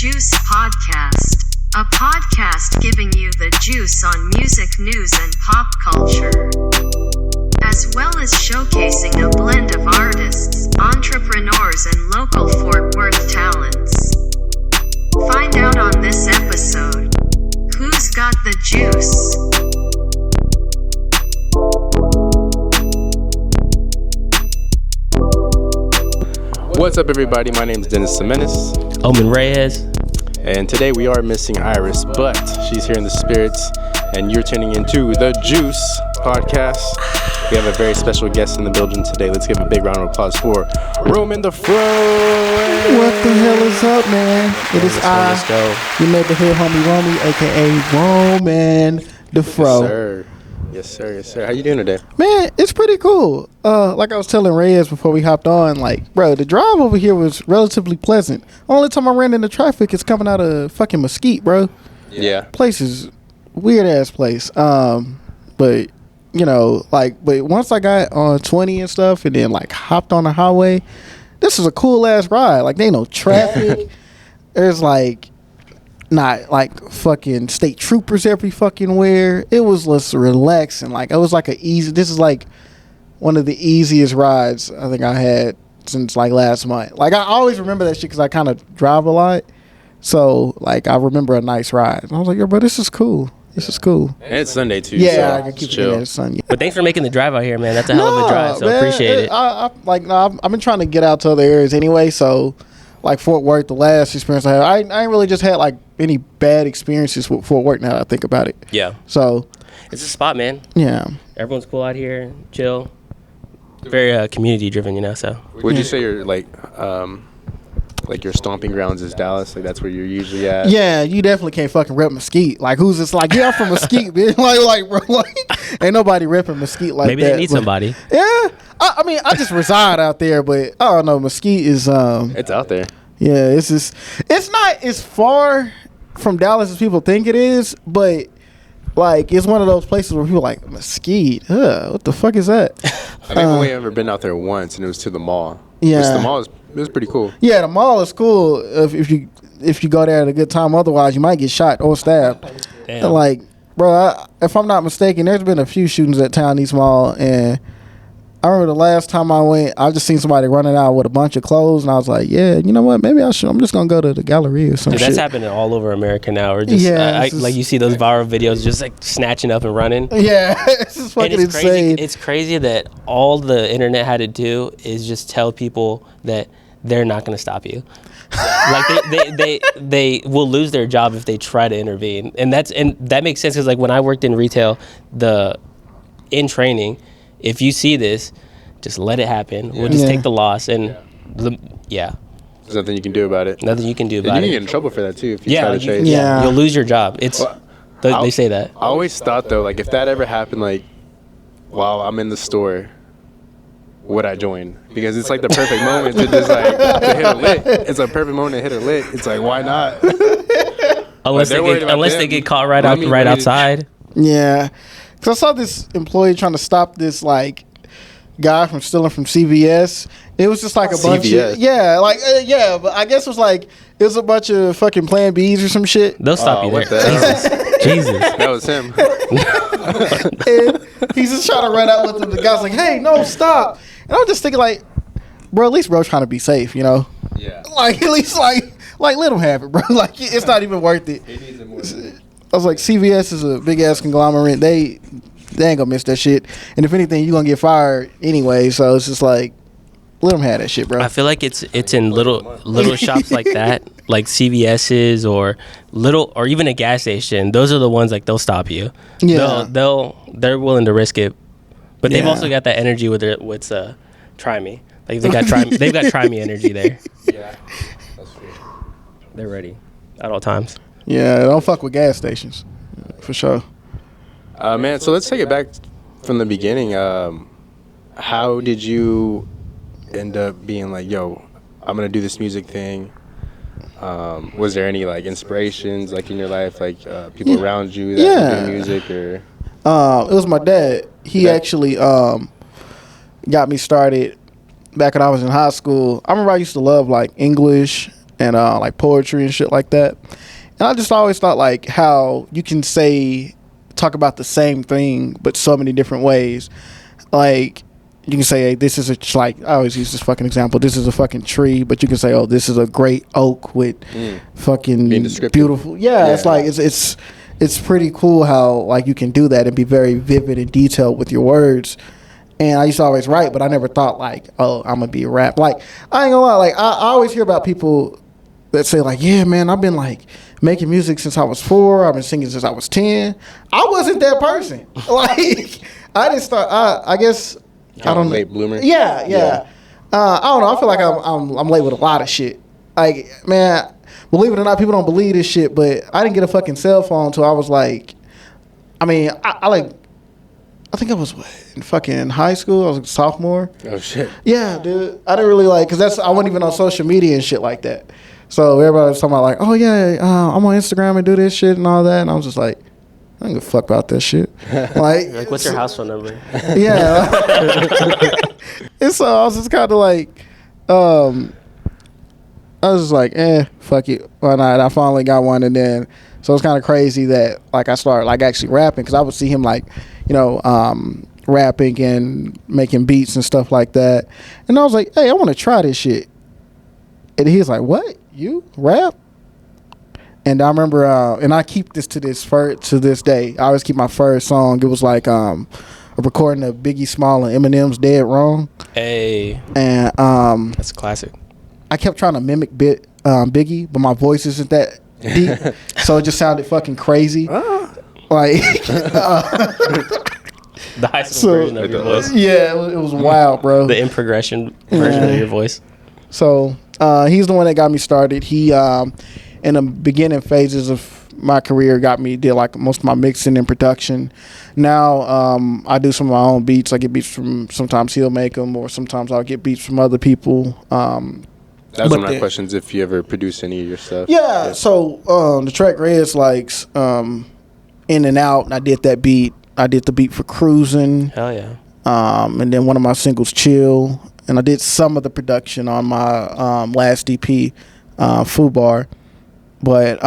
Juice Podcast, a podcast giving you the juice on music news and pop culture, as well as showcasing a blend of artists, entrepreneurs, and local Fort Worth talents. Find out on this episode, who's got the juice? What's up, everybody? My name is Dennis Semenis. Roman Reyes. And today we are missing Iris, but she's here in the spirits, and you're tuning into the Juice Podcast. We have a very special guest in the building today. Let's give a big round of applause for Roman Dafro. What the hell is up, man? It is Let's go. your neighborhood homie Romy, aka Roman Dafro. Yes, sir. Yes, sir. Yes, sir. How you doing today? Man, it's pretty cool. Like I was telling Reyes before we hopped on, like, bro, the drive over here was relatively pleasant. Only time I ran into traffic is coming out of fucking Mesquite, bro. Yeah. Place is weird ass place. But you know, like, but once I got on 20 and stuff, and then like hopped on the highway, this is a cool ass ride. Like, there ain't no traffic. There's like not like fucking state troopers every fucking where. It was just relaxing. Like, it was like this is like one of the easiest rides I think I had since like last month. Like, I always remember that shit because I kind of drive a lot. So like, I remember a nice ride. I was like, yo, bro, this is cool. This is cool. And it's Sunday too. Yeah, so I can keep chill. it at Sunday. But thanks for making the drive out here, man. That's a hell of a drive, so man, appreciate it. I've been trying to get out to other areas anyway, so like Fort Worth, the last experience I had, I ain't really just had like any bad experiences with Fort Worth now that I think about it. Yeah. So It's a spot, man. yeah. Everyone's cool out here, chill. Very community driven, you know, so. Would you say you're like your stomping grounds is Dallas? Like, that's where you're usually at? Yeah, you definitely can't fucking rep Mesquite. Like, who's just like, yeah, I'm from Mesquite, bitch. Like, bro, like, ain't nobody repping Mesquite like Maybe that. they need but, somebody. Yeah. I mean, I just reside out there, but I don't know. Mesquite is, It's out there. yeah, it's not as far from Dallas as people think it is, but like, it's one of those places where people are like, Mesquite, what the fuck is that? I've only ever been out there once, and it was to the mall. Yeah. Which the mall it was pretty cool. Yeah, the mall is cool if you go there at a good time. Otherwise, you might get shot or stabbed. Damn. Like, bro, if I'm not mistaken, there's been a few shootings at Town East Mall, and I remember the last time I went, I just seen somebody running out with a bunch of clothes, and I was like, yeah, you know what? Maybe I'm just gonna go to the gallery or some Dude, shit. that's happening all over America now. Or just, Yeah, like you see those viral videos just like snatching up and running. Yeah, it's just fucking And it's insane. crazy. It's crazy that all the internet had to do is just tell people that they're not going to stop you. Like they will lose their job if they try to intervene, and that makes sense because like when I worked in retail, in training, if you see this, just let it happen. We'll just take the loss, and There's nothing you can do about it. nothing you can do And about you it. can get in trouble for that too if you try to chase. Yeah. You'll lose your job. It's they say that. I always thought though, like if that ever happened, like while I'm in the store, would I join? Because it's like the perfect moment to just like to hit a lick. It's a perfect moment to hit a lick. It's like, why not? Unless they're worried about they them. get caught right Let me outside. Yeah, because I saw this employee trying to stop this like guy from stealing from CVS. It was just like a bunch CVS. of but I guess it was a bunch of fucking Plan Bs or some shit. They'll stop you what there. the hell? Jesus. That was him. And he's just trying to run out with him. The guy's like, "Hey, no, stop!" And I'm just thinking like, bro, at least bro trying to be safe, you know? Yeah. Like, at least like let him have it, bro. Like, it's not even worth it. He needs it more. I was like, CVS is a big ass conglomerate. They ain't gonna miss that shit. And if anything, you gonna get fired anyway. So it's just like, let them have that shit, bro. I feel like it's in little shops like that, like CVS's or even a gas station. Those are the ones like they'll stop you. Yeah. They're willing to risk it, but they've Yeah. also got that energy with Try Me. Like they've got Try Me energy there. Yeah. That's true. They're ready at all times. Yeah, don't fuck with gas stations, for sure. Man, so let's take it back from the beginning. How did you end up being like, yo, I'm gonna do this music thing? Was there any like inspirations like in your life, like people around you that were doing music, or? It was my dad. He actually got me started back when I was in high school. I remember I used to love like English and like poetry and shit like that. And I just always thought like how you can talk about the same thing but so many different ways. Like you can say, hey, this is like I always use this fucking example. This is a fucking tree, but you can say, oh, this is a great oak with fucking beautiful. Yeah, it's like it's pretty cool how like you can do that and be very vivid and detailed with your words. And I used to always write, but I never thought like, oh, I'm gonna be a rap. Like I ain't gonna lie, like I always hear about people that say like, yeah, man, I've been like making music since I was 4. I've been singing since I was 10. I wasn't that person. Like I didn't start. I guess I don't know. Late bloomer. Yeah. I don't know. I feel like I'm late with a lot of shit. Like man, believe it or not, people don't believe this shit, but I didn't get a fucking cell phone until I was like, I mean, I think I was in fucking high school. I was a sophomore. Oh shit. Yeah, dude. I didn't really like, cause I wasn't even on social media and shit like that. So everybody was talking about like, oh yeah, I'm on Instagram and do this shit and all that, and I was just like, I don't give a fuck about that shit. Like what's your house phone number? Yeah. And so I was just kind of like, I was just like, fuck it, why not? I finally got one, and then so it's kind of crazy that like I started like actually rapping, because I would see him like, you know, rapping and making beats and stuff like that, and I was like, hey, I want to try this shit, and he was like, what, you rap? And I remember, and I keep this to this day. I always keep my first song. It was like a recording of Biggie Small and Eminem's "Dead Wrong." Hey, and that's a classic. I kept trying to mimic Biggie, but my voice isn't that deep, so it just sounded fucking crazy. Like the high school version of your voice. Yeah, it was wild, bro. The improgression version of your voice. So he's the one that got me started. He in the beginning phases of my career did like most of my mixing and production. Now I do some of my own beats. I get beats from, sometimes he'll make them, or sometimes I'll get beats from other people. That was one of my questions, if you ever produce any of your stuff. Yeah. So the track Red's Likes, In and Out, and I did that beat. I did the beat for Cruising. Hell yeah. And then one of my singles, Chill, and I did some of the production on my last EP, Fubar. But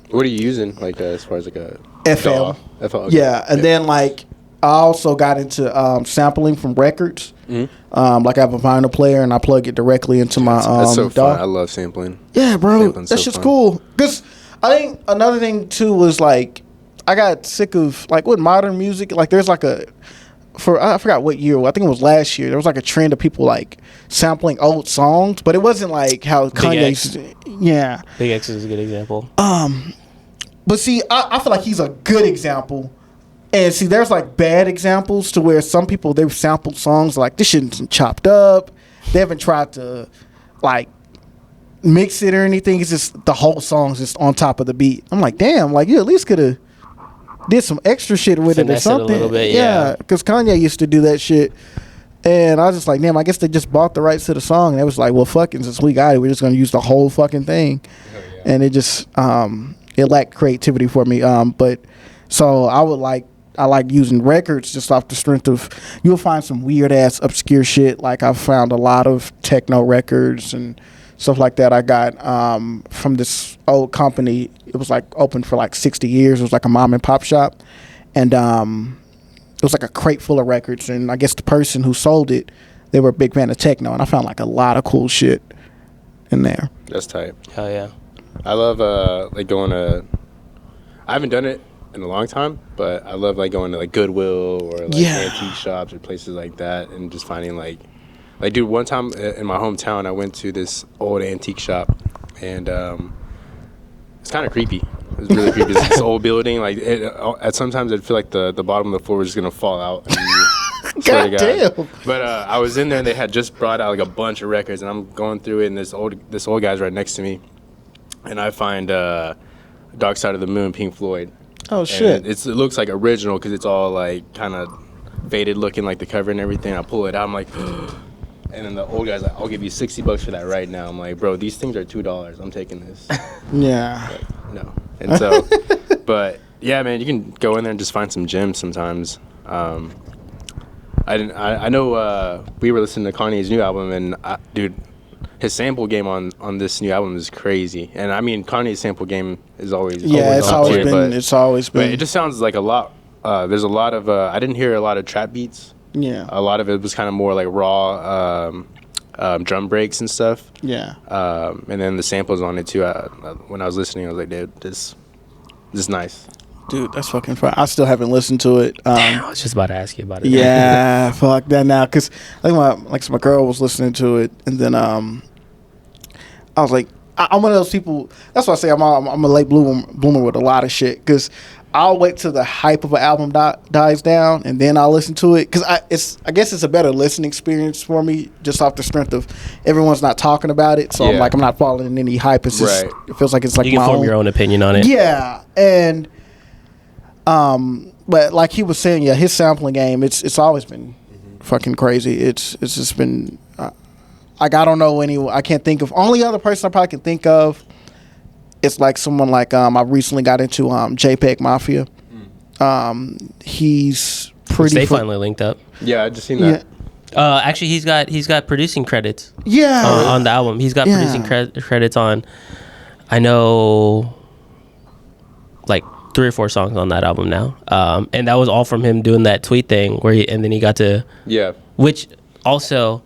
what are you using, like as far as like a FL? FL. Okay. Yeah, and then like I also got into sampling from records. Mm-hmm. Like I have a vinyl player and I plug it directly into my That's so DAW. fun. I love sampling. Yeah, bro, Sampling's that's so just fun. cool. Cause I think another thing too was like I got sick of like with modern music. Like there's like I forgot what year. I think it was last year. There was like a trend of people like sampling old songs, but it wasn't like how Kanye's. Yeah, Big X is a good example. But see, I feel like he's a good example. And see, there's like bad examples to where some people, they've sampled songs like this shit isn't chopped up. They haven't tried to like mix it or anything. It's just the whole song's just on top of the beat. I'm like, damn, like you at least could have did some extra shit with Finesse it or it a something. little bit, yeah. Because Kanye used to do that shit. And I was just like, damn, I guess they just bought the rights to the song. And they was like, well, fucking, since we got it, we're just going to use the whole fucking thing. Yeah. And it just, it lacked creativity for me. But so I like using records just off the strength of, you'll find some weird ass obscure shit. Like I found a lot of techno records and stuff like that I got from this old company. It was like open for like 60 years. It was like a mom and pop shop. And it was like a crate full of records. And I guess the person who sold it, they were a big fan of techno. And I found like a lot of cool shit in there. That's tight. Hell yeah. I love like going to, I haven't done it in a long time, but I love like going to like Goodwill or like antique shops or places like that, and just finding like dude, one time in my hometown I went to this old antique shop, and it's kind of creepy. It was really creepy. It's this old building, like at sometimes I'd feel like the bottom of the floor was just gonna fall out. God damn. But I was in there and they had just brought out like a bunch of records, and I'm going through it, and this old guy's right next to me, and I find Dark Side of the Moon, Pink Floyd. Oh shit! It looks like original because it's all like kind of faded looking, like the cover and everything. I pull it out, I'm like, and then the old guy's like, "I'll give you $60 for that right now." I'm like, "Bro, these things are $2. I'm taking this." Yeah. But, no. And so, but yeah, man, you can go in there and just find some gems sometimes. I know we were listening to Kanye's new album, and dude, his sample game on this new album is crazy. And I mean, Kanye's sample game is always it's up always there, been. but, It's always but been. it just sounds like a lot. There's a lot of I didn't hear a lot of trap beats. Yeah. A lot of it was kind of more like raw drum breaks and stuff. Yeah. And then the samples on it too. When I was listening, I was like, dude, this is nice. Dude, that's fucking fun. I still haven't listened to it. Damn, I was just about to ask you about it. Yeah, fuck that now. Because I think my girl was listening to it, and then I was like, I'm one of those people. That's why I say I'm a late bloomer with a lot of shit. Because I'll wait till the hype of an album dies down, and then I'll listen to it. Because I guess it's a better listening experience for me, just off the strength of everyone's not talking about it. So Yeah. I'm not following in any hype. It's just it feels like it's like You can my form own. your own opinion on it. Yeah, and but like he was saying, yeah, his sampling game, it's always been fucking crazy. It's just been like I don't know any. I can't think of only other person I probably can think of. It's like someone like I recently got into JPEG Mafia. He's pretty. They finally linked up. Yeah, I just seen that. Actually, he's got producing credits. Yeah, On the album, he's got producing credits on. I know, like 3 or 4 songs on that album now, and that was all from him doing that tweet thing where and then he got to. Yeah. Which also,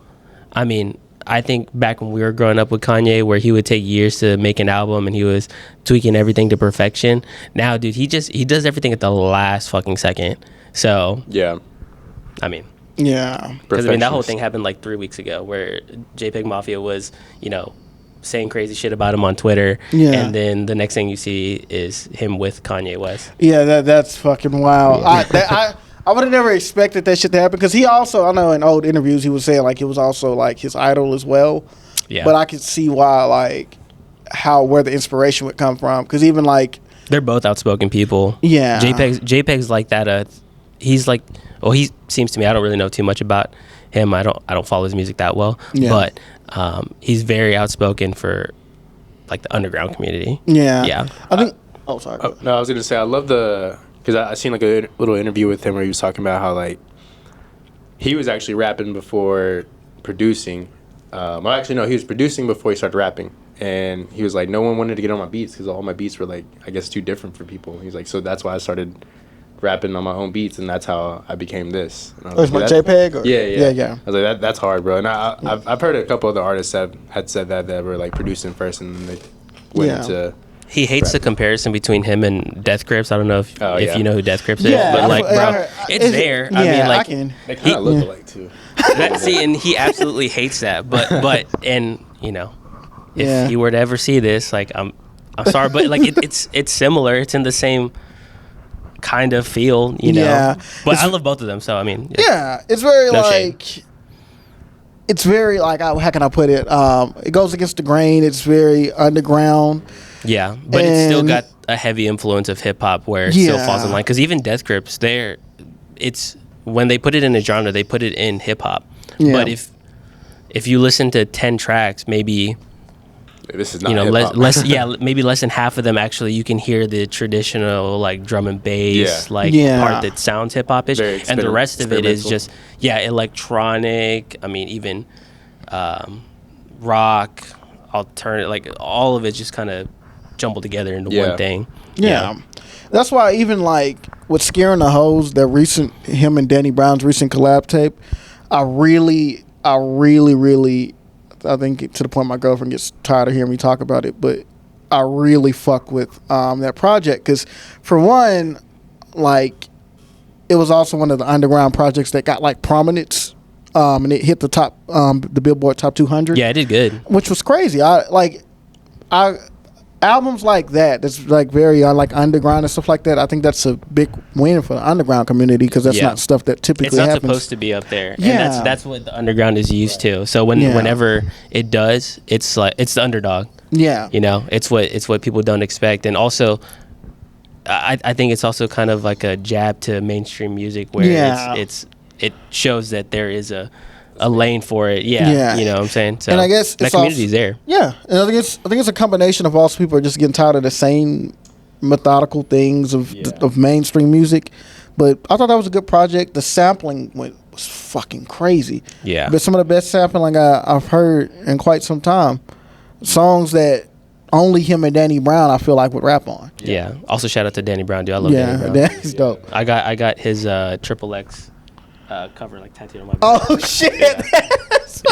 I mean, I think back when we were growing up with Kanye, where he would take years to make an album and he was tweaking everything to perfection. Now, dude, he does everything at the last fucking second. So Yeah. I mean, yeah, because I mean that whole thing happened like 3 weeks ago, where JPEG Mafia was, saying crazy shit about him on Twitter, and then the next thing you see is him with Kanye West. Yeah, that's fucking wild. I would have never expected that shit to happen because he also, I know in old interviews he was saying like it was also like his idol as well. Yeah. But I could see why like where the inspiration would come from because even like They're both outspoken people. Yeah. JPEG's like that. He's like, well, he seems to me. I don't really know too much about him. I don't follow his music that well. Yeah. But he's very outspoken for like the underground community. Yeah. Yeah. I think. Oh, sorry. No, I was gonna say I love because I seen like a little interview with him where he was talking about how like he was actually rapping before producing. Well, actually no, he was producing before he started rapping, and he was like, no one wanted to get on my beats because all my beats were like I guess too different for people. He's like, so that's why I started rapping on my own beats, and that's how I became this. And I was It's my like, JPEG? Or? Yeah. I was like, that's hard, bro. And I've heard a couple other artists that had said that were like producing first, and then they went into. He hates the comparison between him and Death Grips. I don't know if you know who Death Grips is, Yeah, but like, bro, it's is there. it- I mean, yeah, like, I can. They kind of look alike too. see, and he absolutely hates that. But and if Yeah. he were to ever see this, like, I'm sorry, but like, it's similar. It's in the same kind of feel, Yeah. But I love both of them, so I mean, Yeah, it's very No like. shade. It's very like how can I put it? It goes against the grain. It's very underground. yeah, but it's still And- got a heavy influence of hip hop where it still Yeah. falls in line. Because even Death Grips, it's when they put it in a genre, they put it in hip hop. Yeah. But if you listen to 10 tracks, maybe This is not hip-hop. less maybe less than half of them actually you can hear the traditional like drum and bass part that sounds hip hop ish, Very and the rest of it is experimental. just electronic. I mean even rock, alternative, like all of it just kind of jumbled together into one thing. Yeah. That's why even like with Scaring the Hoes, him and Danny Brown's recent collab tape, I really, I think to the point my girlfriend gets tired of hearing me talk about it, but I really fuck with that project because for one, like it was also one of the underground projects that got like prominence, and it hit the top, the Billboard Top 200. Yeah, it did good. Which was crazy. Albums like that's like very like underground and stuff like that. I think that's a big win for the underground community because that's not stuff that typically it's not happens. supposed to be up there. Yeah. And that's what the underground is used to. So whenever it does, it's like it's the underdog. Yeah. It's what people don't expect. And also I think it's also kind of like a jab to mainstream music where it shows that there is a lane for it. Yeah. You know what I'm saying? So and I guess that community's there. Yeah. And I think it's a combination of also people are just getting tired of the same methodical things of mainstream music. But I thought that was a good project. The sampling was was fucking crazy. Yeah. But some of the best sampling I've heard in quite some time. Songs that only him and Danny Brown, I feel like, would rap on. Yeah. Also, shout out to Danny Brown, dude. I love Danny Brown. That's dope. I got his Triple X cover like tattooed on my back. Oh shit!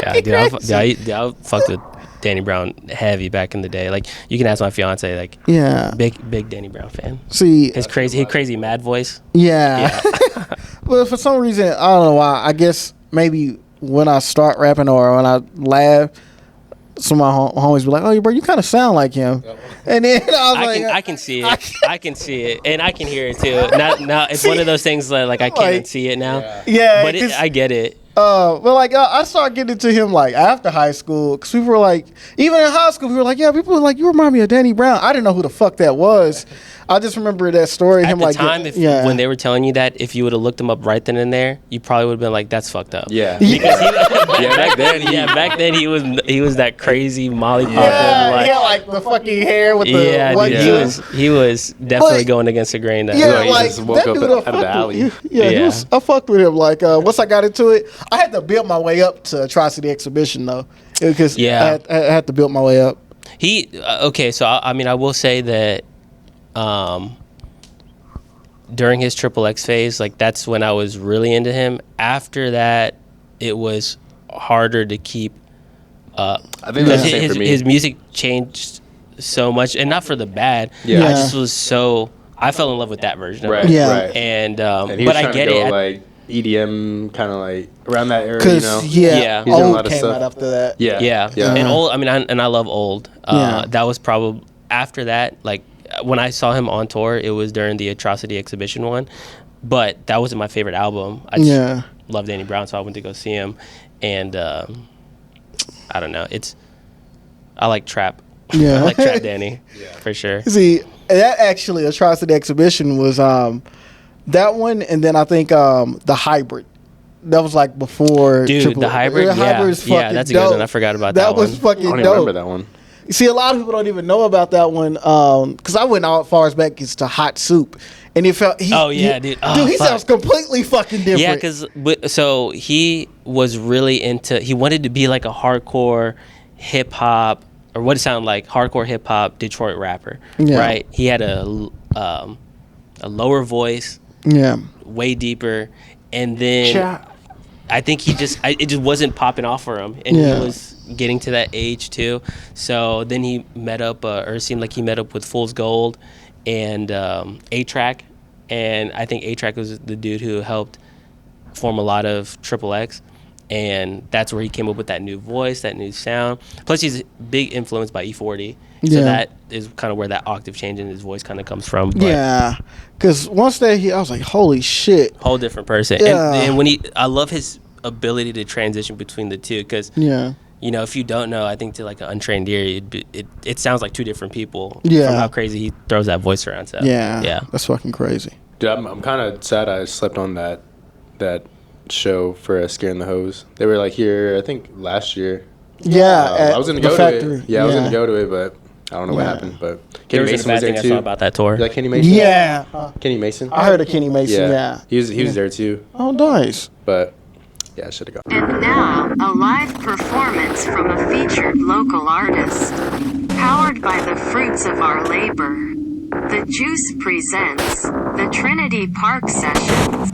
Yeah, dude, I fucked with Danny Brown heavy back in the day. Like, you can ask my fiance, like, big Danny Brown fan. See, his crazy mad voice. Yeah. Well, for some reason, I don't know why. I guess maybe when I start rapping or when I laugh, some of my homies be like, "Oh, bro, you kind of sound like him." And then I can see it. I can see it, and I can hear it too. Now it's one of those things that like I can't see it now. Yeah, but I get it. But like I started getting into him like after high school, because people were like, even in high school, people were like, yeah, people were like, you remind me of Danny Brown. I didn't know who the fuck that was. I just remember that story. At him the like time, when they were telling you that, if you would have looked him up right then and there, you probably would have been like, "That's fucked up." Yeah. Because back then he was that crazy Molly popping. Yeah, he had like the fucking hair with the white juice. He was definitely going against the grain. He just woke up out of the alley. I fucked with him. Like once I got into it, I had to build my way up to Atrocity Exhibition though, because I had to build my way up. So I will say that. During his Triple X phase, like that's when I was really into him. After that, it was harder to keep. I think that's the same for me. His music changed so much, and not for the bad. Yeah. I just was so. I fell in love with that version of it. Right. And he was I get to go, it. Like EDM, kind of like around that era, Cause, He's doing a lot of came stuff. out after that. Yeah. And old. I mean, I love old. That was probably after that. Like when I saw him on tour, it was during the Atrocity Exhibition one, but that wasn't my favorite album. I just love Danny Brown, so I went to go see him, and I don't know. I like trap. Yeah, I like trap Danny for sure. See, that actually Atrocity Exhibition was that one, and then I think the Hybrid. That was like before. Dude, the Hybrid. The Hybrid is fucking that's a dope. good one. I forgot about that one. That was fucking I don't dope. even remember that one. You see, a lot of people don't even know about that one because I went as far as back as to Hot Soup, and it felt. Dude. He sounds completely fucking different. Yeah, because so he was really into. He wanted to be like a hardcore hip hop, or what it sounded like, hardcore hip hop Detroit rapper. Yeah. Right. He had a lower voice. Yeah. Way deeper, and then I think it just wasn't popping off for him, and he was getting to that age too. So then he met up, or it seemed like he met up with Fool's Gold and A-Track, and I think A-Track was the dude who helped form a lot of Triple X, and that's where he came up with that new voice, that new sound. Plus, he's big influenced by E40, so that is kind of where that octave change in his voice kind of comes from. But because once I was like, holy shit, whole different person. And when I love his ability to transition between the two, because you know, if you don't know, I think to like an untrained ear, it sounds like two different people from how crazy he throws that voice around. So that's fucking crazy. Dude, I'm kind of sad I slept on that show for Scaring the Hose. They were like here, I think last year. Yeah, I was gonna go to it. Yeah, I was gonna go to it, but I don't know what happened. But Kenny Mason was there too. I saw about that tour. You like Kenny Mason? Yeah, Kenny Mason. I heard of Kenny Mason. Yeah. He was there too. Oh, nice. But yeah, I should have gone. And now, a live performance from a featured local artist. Powered by the fruits of our labor. The Juice presents the Trinity Park Sessions.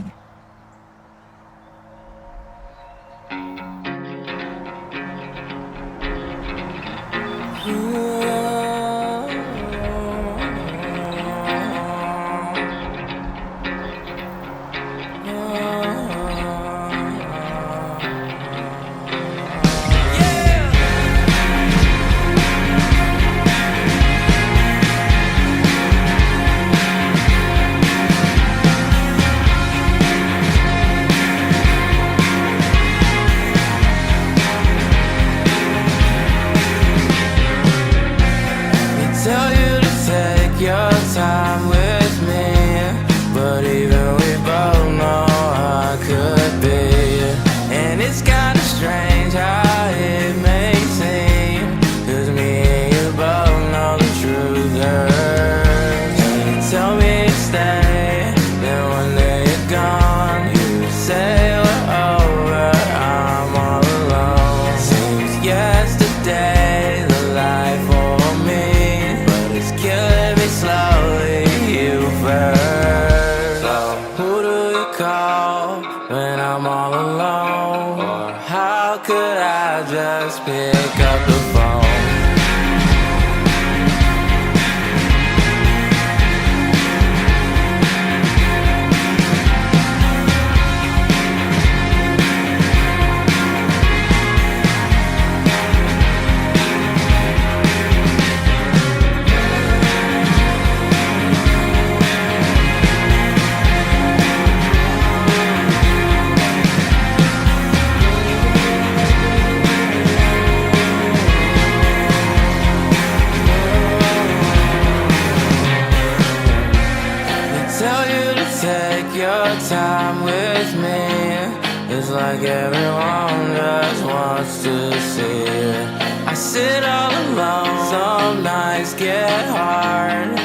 like your time with me is like everyone just wants to see it. I sit all alone, some nights get hard,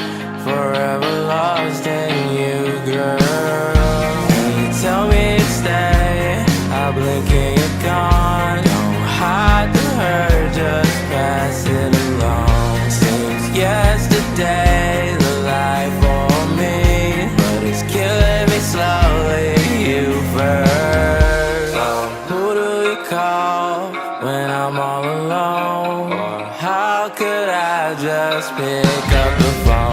forever lost in you, girl. And you tell me to stay, I blink and you're gone. Don't hide the hurt, just pass it along. Seems yesterday the life for me, but it's killing me slowly, you first. Who do we call when I'm all alone? Or how could I just pick up the phone?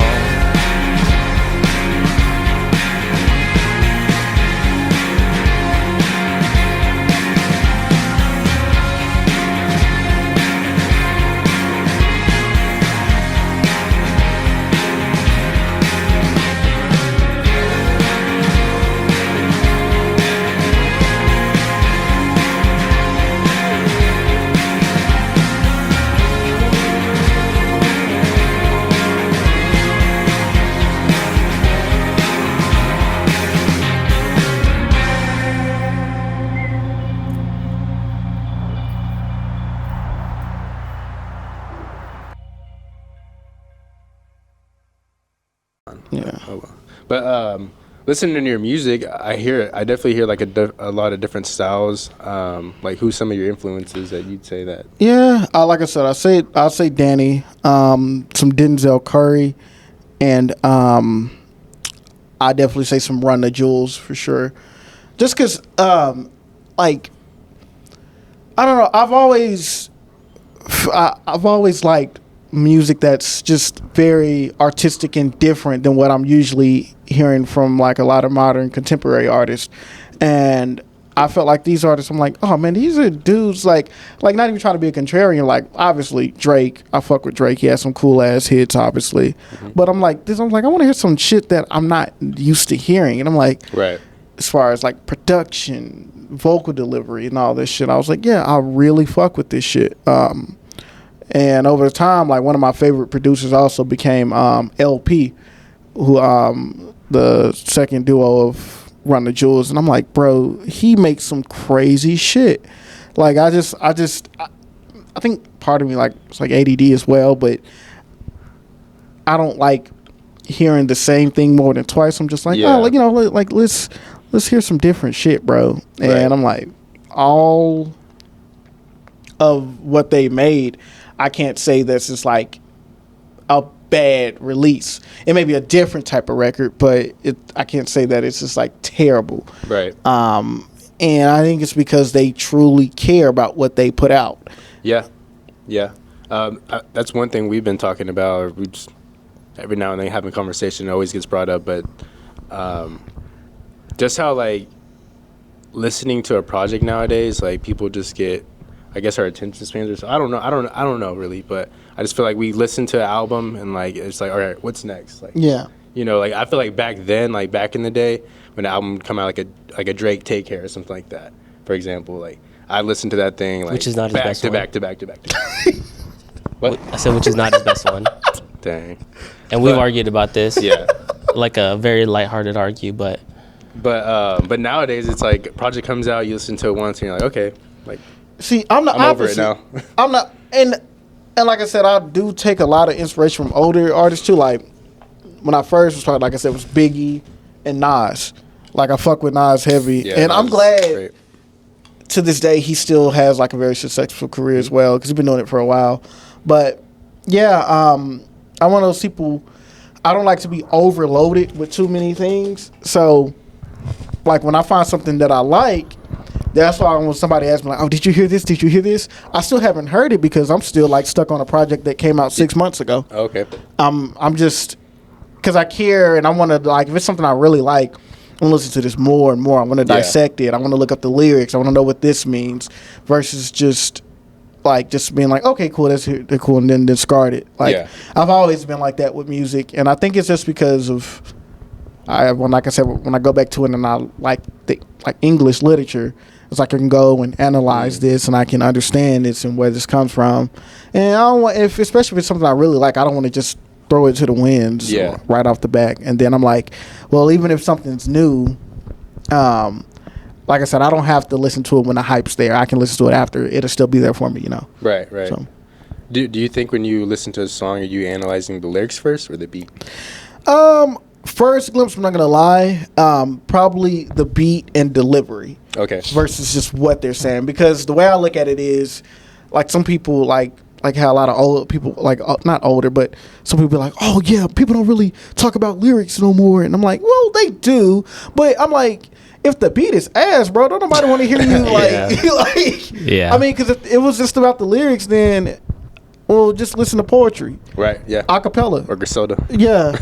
Yeah. Oh, well. But listening to your music, I definitely hear like a lot of different styles. Like, who's some of your influences that you'd say that? Yeah, like I said, I'll say Danny, some Denzel Curry, and I definitely say some Run the Jewels for sure. Just because, like, I don't know, I've always liked music that's just very artistic and different than what I'm usually hearing from like a lot of modern contemporary artists. And I felt like these artists, I'm like, oh man, these are dudes like not even trying to be a contrarian. Like, obviously Drake, I fuck with Drake. He has some cool ass hits, obviously. Mm-hmm. But I'm like, I want to hear some shit that I'm not used to hearing. And I'm like, right. As far as like production, vocal delivery, and all this shit, I was like, yeah, I really fuck with this shit. And over the time, like, one of my favorite producers also became LP, who the second duo of Run the Jewels. And I'm like, bro, he makes some crazy shit. Like, I think part of me, like, it's like ADD as well, but I don't like hearing the same thing more than twice. I'm just like, oh, like, you know, like, let's hear some different shit, bro. And right. I'm like, all of what they made, I can't say this is like a bad release. It may be a different type of record, but I can't say that it's just like terrible. Right. And I think it's because they truly care about what they put out. Yeah. Yeah. That's one thing we've been talking about. Or we just every now and then having a conversation, it always gets brought up, but just how like listening to a project nowadays, like people just get, I guess, our attention spans. I don't know really, but I just feel like we listen to an album and like it's like, all right, what's next? Like, yeah, you know, like I feel like back then, like back in the day when the album would come out, like a Drake Take Care or something like that, for example, like I listened to that thing like which is not his best one. Back to back. What? I said which is not his best one. Dang. And we've argued about this. Yeah. Like a very lighthearted argue, but nowadays it's like project comes out, you listen to it once and you're like, okay, like. See, I'm the opposite. Over it now. I'm not, and like I said, I do take a lot of inspiration from older artists too. Like when I first was started, like I said, it was Biggie and Nas. Like I fuck with Nas heavy, yeah, and I'm glad great. To this day he still has like a very successful career as well because he's been doing it for a while. But yeah, I'm one of those people. I don't like to be overloaded with too many things. So, like when I find something that I like. That's why when somebody asks me, like, oh, did you hear this? Did you hear this? I still haven't heard it because I'm still, like, stuck on a project that came out 6 months ago. Okay. I'm just, because I care and I want to, like, if it's something I really like, I want to listen to this more and more. I want to dissect it. I want to look up the lyrics. I want to know what this means versus just being like, okay, cool, they're cool, and then discard it. Like, I've always been like that with music, and I think it's just because of, when I go back to it and I like English literature, it's like I can go and analyze this and I can understand this and where this comes from. And I don't want, especially if it's something I really like, I don't want to just throw it to the winds right off the back. And then I'm like, well, even if something's new, like I said, I don't have to listen to it when the hype's there. I can listen to it after. It'll still be there for me, you know. Right. So. Do you think when you listen to a song, are you analyzing the lyrics first or the beat? First glimpse, I'm not gonna lie, probably the beat and delivery. Okay. Versus just what they're saying, because the way I look at it is, like, some people like how a lot of old people, like, not older, but some people be like, oh yeah, people don't really talk about lyrics no more, and I'm like, well, they do, but I'm like, if the beat is ass, bro, don't nobody want to hear you like, yeah. I mean, because if it was just about the lyrics, then, well, just listen to poetry. Right, yeah. Acapella. Or Griselda. Yeah,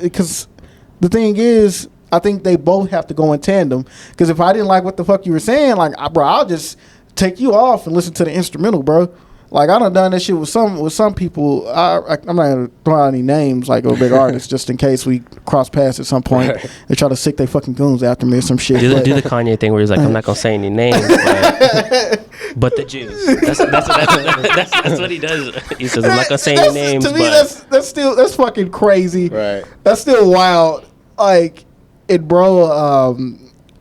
because the thing is, I think they both have to go in tandem. Because if I didn't like what the fuck you were saying, like, bro, I'll just take you off and listen to the instrumental, bro. Like, I done that shit with some people. I'm not gonna throw out any names, like, a big artist, just in case we cross paths at some point. Right. They try to sick their fucking goons after me or some shit. Do the Kanye thing where he's like, I'm not gonna say any names, but the Jews. That's what he does. He says, I'm not gonna say any names. To me, that's fucking crazy. Right. That's still wild. Like, bro,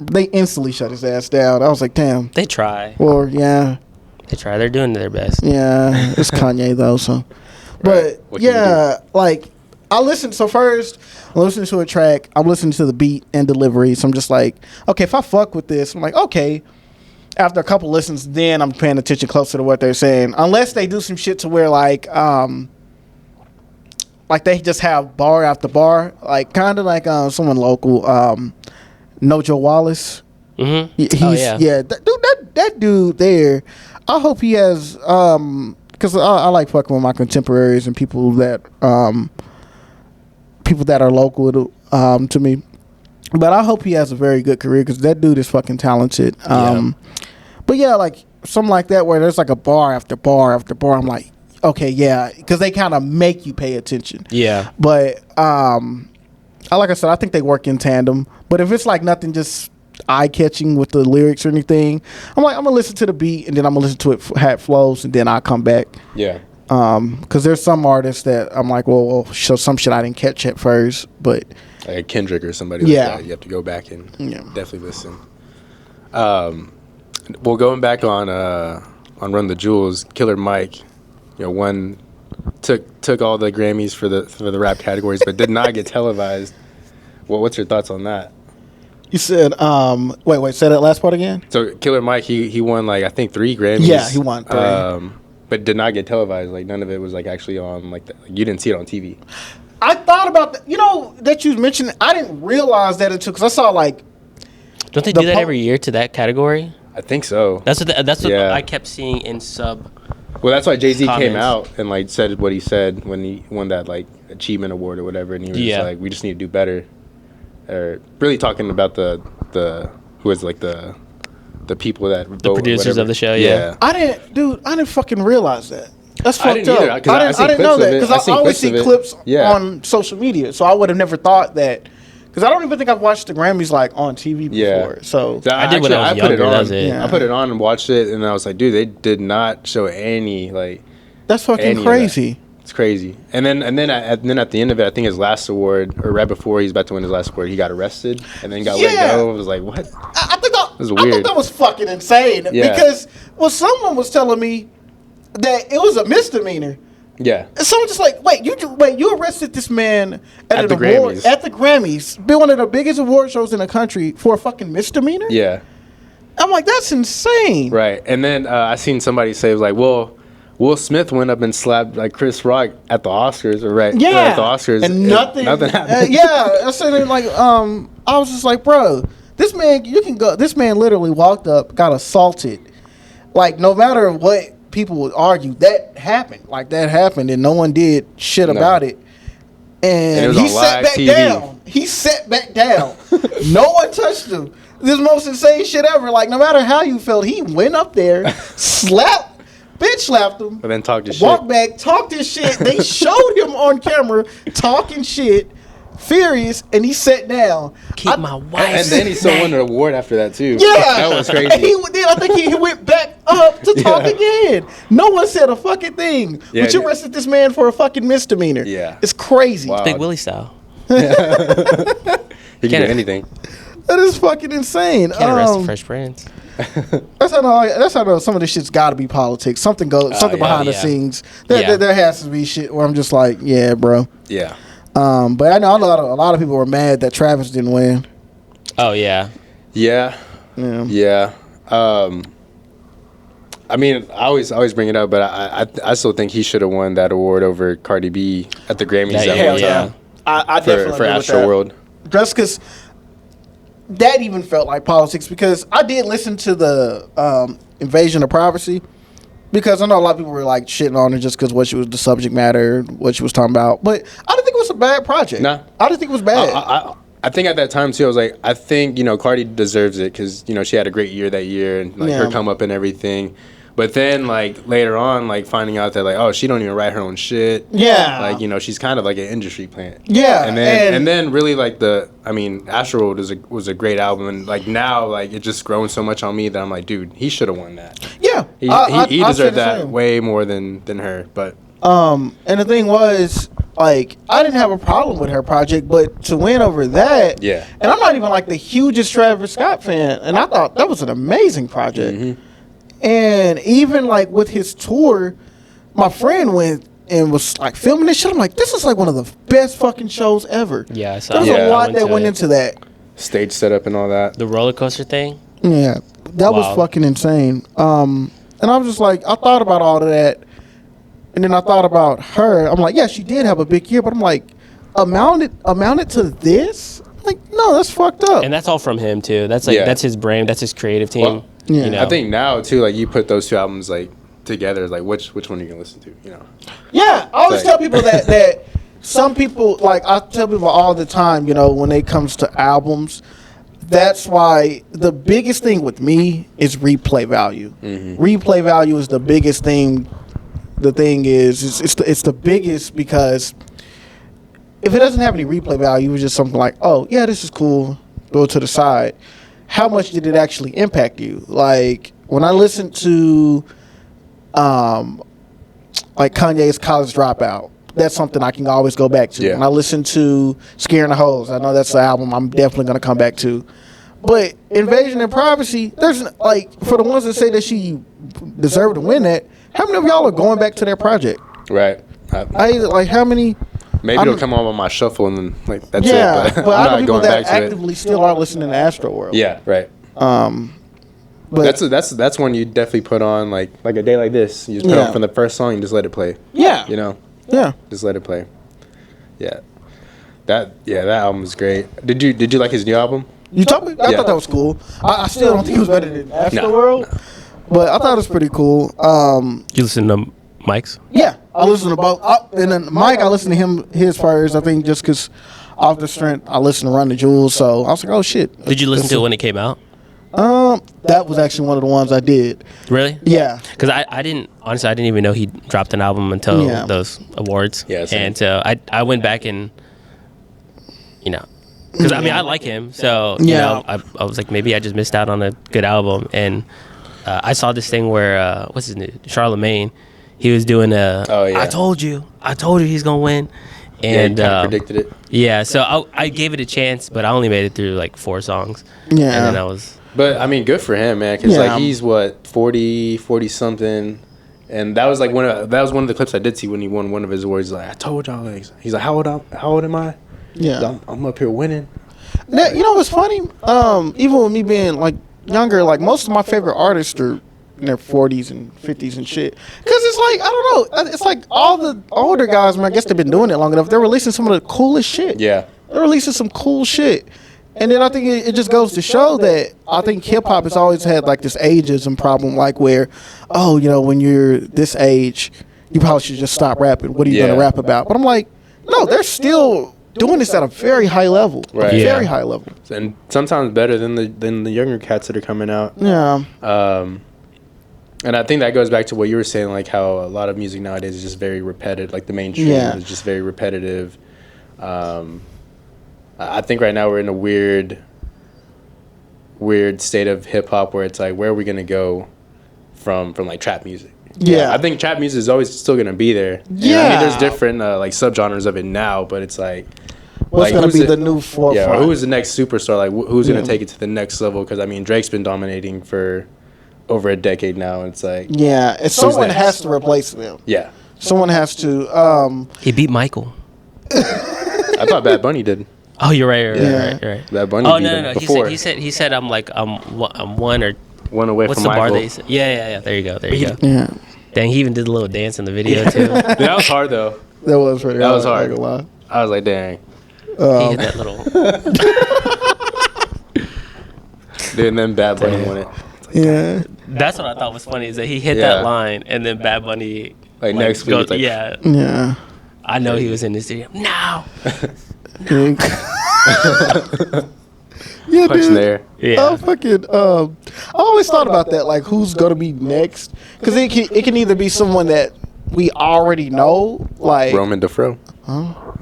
they instantly shut his ass down. I was like, damn. They try. Or yeah. They try. They're doing their best. Yeah, it's Kanye though. So, but yeah, like, I listen. So first, I'm listening to a track. I'm listening to the beat and delivery. So I'm just like, okay, if I fuck with this, I'm like, okay. After a couple listens, then I'm paying attention closer to what they're saying. Unless they do some shit to where like they just have bar after bar, like kind of like someone local, Nojo Wallace. Mm-hmm. That dude there. I hope he has, because I like fucking with my contemporaries and people that are local to me. But I hope he has a very good career, because that dude is fucking talented. But yeah, like something like that where there's like a bar after bar after bar. I'm like, okay, yeah, because they kind of make you pay attention. Yeah. But like I said, I think they work in tandem. But if it's like nothing, just eye-catching with the lyrics or anything, I'm like, I'm gonna listen to the beat and then I'm gonna listen to it how it flows, and then I'll come back. Yeah. Because there's some artists that I'm like, well, show some shit I didn't catch at first, but like Kendrick or somebody like that, you have to go back and definitely listen. Well, going back on Run the Jewels, Killer Mike, took all the Grammys for the rap categories, but did not get televised. Well, what's your thoughts on that? You said, wait, say that last part again? So Killer Mike, he won like I think 3 Grammys. Yeah, he won 3. But did not get televised. Like none of it was like actually on like you didn't see it on TV. I thought about that. That you mentioned. I didn't realize that it took, because I saw like. Don't they do that every year to that category? I think so. That's what I kept seeing in sub. Well, that's why Jay-Z comments. came out and like said what he said when he won that like achievement award or whatever, and he was just like, we just need to do better. Or really talking about the who is like the people that the producers of the show. Yeah. I didn't fucking realize that. That's fucked up. I didn't know that, because I always see clips on social media, so I would have never thought that. Because I don't even think I've watched the Grammys like on TV before. Yeah. So I did when I was younger. I put it on and watched it, and I was like, dude, they did not show any like. That's fucking crazy. It's crazy. And then at the end of it, I think his last award, or right before he's about to win his last award, he got arrested and then got let go. I was like, what? I thought that was fucking insane. Yeah. Because someone was telling me that it was a misdemeanor. Yeah. And someone just like, wait, you arrested this man at the Grammys, be one of the biggest award shows in the country, for a fucking misdemeanor? Yeah. I'm like, that's insane. Right. And then I seen somebody say, it was like, well, Will Smith went up and slapped like Chris Rock at the Oscars, at the Oscars, and nothing happened. I said, like, I was just like, bro, this man, this man literally walked up, got assaulted. Like, no matter what people would argue, that happened. Like, that happened, and no one did shit about it. And he sat back down. He sat back down. No one touched him. This is the most insane shit ever. Like, no matter how you felt, he went up there, bitch slapped him, and then talked his shit. Walked back, talked his shit. They showed him on camera talking shit, furious, and he sat down. Keep my wife. And then he still won an award after that too. Yeah, That was crazy. And I think he went back up to talk again. No one said a fucking thing. Yeah, but you yeah. arrested this man for a fucking misdemeanor. Yeah. It's crazy. Wow. Big Willie style. He can do anything. That is fucking insane. Can't arrest the Fresh Prince. That's how I know some of this shit's got to be politics. Something behind the yeah. scenes. Yeah. There has to be shit where I'm just like, yeah, bro. Yeah. But I know a lot of people were mad that Travis didn't win. Oh yeah. Yeah. Yeah. Yeah. I mean, I always bring it up, but I still think he should have won that award over Cardi B at the Grammys Yeah, that hell one yeah. time I definitely for agree with Astro that. World. Just because that even felt like politics, because I did listen to the Invasion of Privacy, because I know a lot of people were like shitting on her just because what she was, the subject matter, what she was talking about. But I didn't think it was a bad project. Nah. I didn't think it was bad. I think at that time too, I was like, I think Cardi deserves it because she had a great year that year and like her come up and everything. But then like later on, like finding out that like, oh, she don't even write her own shit. Yeah. Like she's kind of like an industry plant. Yeah, And then really like Astro World was a great album, and like now like it just grown so much on me that I'm like, dude, he should have won that. Yeah. He I deserved said the that same. way more than her. But And the thing was, like, I didn't have a problem with her project, but to win over that, Yeah. And I'm not even like the hugest Travis Scott fan, and I thought that was an amazing project. Mm-hmm. And even like with his tour, my friend went and was like filming this shit. I'm like, this is like one of the best fucking shows ever. Yeah, I saw. There's Yeah. a lot that went into that. stage setup and all that. the roller coaster thing. Yeah, that was Wow. fucking insane. And I was just like, I thought about all of that, and then I thought about her. I'm like, yeah, she did have a big year, but I'm like, amounted to this? I'm like, no, that's fucked up. And that's all from him too. That's like Yeah. that's his brain. That's his creative team. Well, yeah. You know? I think now too, like you put those two albums like together, like which one are you gonna listen to? Yeah, I always Like- tell people that some people, like, I tell people all the time, when it comes to albums, that's why the biggest thing with me is replay value. Mm-hmm. Replay value is the biggest thing. The thing is it's the biggest, because if it doesn't have any replay value, it's just something like, oh yeah, this is cool, go to the side. How much did it actually impact you? Like when I listened to like Kanye's College Dropout, that's something I can always go back to. Yeah. When I listen to Scaring the Hoes, I know that's the album I'm definitely going to come back to. But Invasion and Privacy, there's like, for the ones that say that she deserved to win that, how many of y'all are going back to that project? Right. How many? Maybe it'll come on my shuffle and then like that's Yeah, it. But but I know I'm not people going that back to it. actively still are listening to Astro World. Yeah. Right. But That's one you definitely put on like a day like this. You just put Yeah. on from the first song and just let it play. yeah, yeah. Just let it play. Yeah. That album is great. Did you like his new album? You told me. I Yeah. thought that was cool. I still don't think it was better than Astro No. World, but I thought it was pretty cool. You listen to Mike's? Yeah, I listened to both. And then Mike, I listened to his first. I think just because off the strength, I listened to Run the Jewels. So I was like, oh shit. Did you listen to it when it came out? That was actually one of the ones I did. Really? Yeah. Because I didn't even know he dropped an album until Yeah. those awards. Yeah, same. And so I went back and, because I mean I like him, so Yeah. I was like maybe I just missed out on a good album, and I saw this thing where what's his name, Charlemagne, he was doing Oh, yeah. I told you he's gonna win, and yeah, you kinda predicted it. yeah, so I gave it a chance, but I only made it through like 4 songs, Yeah. and then I was. But I mean, good for him, man. Because Yeah. like he's what 40 something, and that was like one of the clips I did see when he won one of his awards. He's like, I told y'all. Like, he's like, how old am I? Yeah. I'm up here winning. Now, you know what's funny? Even with me being like younger, like most of my favorite artists are in their 40s and 50s and shit. Because it's like, I don't know. It's like all the older guys, man, I guess they've been doing it long enough. They're releasing some of the coolest shit. Yeah. They're releasing some cool shit. And then I think it just goes to show that I think hip hop has always had like this ageism problem, like where, oh, when you're this age, you probably should just stop rapping. What are you Yeah. going to rap about? But I'm like, no, they're still doing this at a very high level. Right. A Yeah. very high level. And sometimes better than the younger cats that are coming out. Yeah. And I think that goes back to what you were saying, like how a lot of music nowadays is just very repetitive. Like the mainstream Yeah. is just very repetitive. I think right now we're in a weird state of hip hop where it's like, where are we gonna go from like trap music? Yeah. I think trap music is always still gonna be there. Yeah. I mean, there's different like subgenres of it now, but it's like, What's like, gonna be the new forefront? Yeah, or who is the next superstar? Like, who's gonna take it to the next level? Because I mean, Drake's been dominating for over a decade now, and it's like, Yeah, and someone next? has to replace them. yeah. Someone has to. He beat Michael. I thought Bad Bunny did. Oh, you're right. Yeah. You're right. Bad Bunny. Oh beat him no. Before. He said I'm like I'm one or one away what's from the Michael. bar they said? Yeah. There you go. Yeah, Dang, he even did a little dance in the video too. Dude, that was hard though. that was pretty. That was hard. hard. Not gonna lie. I was like, dang. He hit that little. Dude, and then Bad Bunny won it. Yeah, That's what I thought was funny is that he hit Yeah. that line and then Bad Bunny Like next week, goes, it's like, yeah. yeah. I know he was in the studio. No. Yeah, punch dude. there. Yeah. I fucking. I always thought about that, like who's gonna be next? Because it can either be someone that we already know, like Roman Dafro.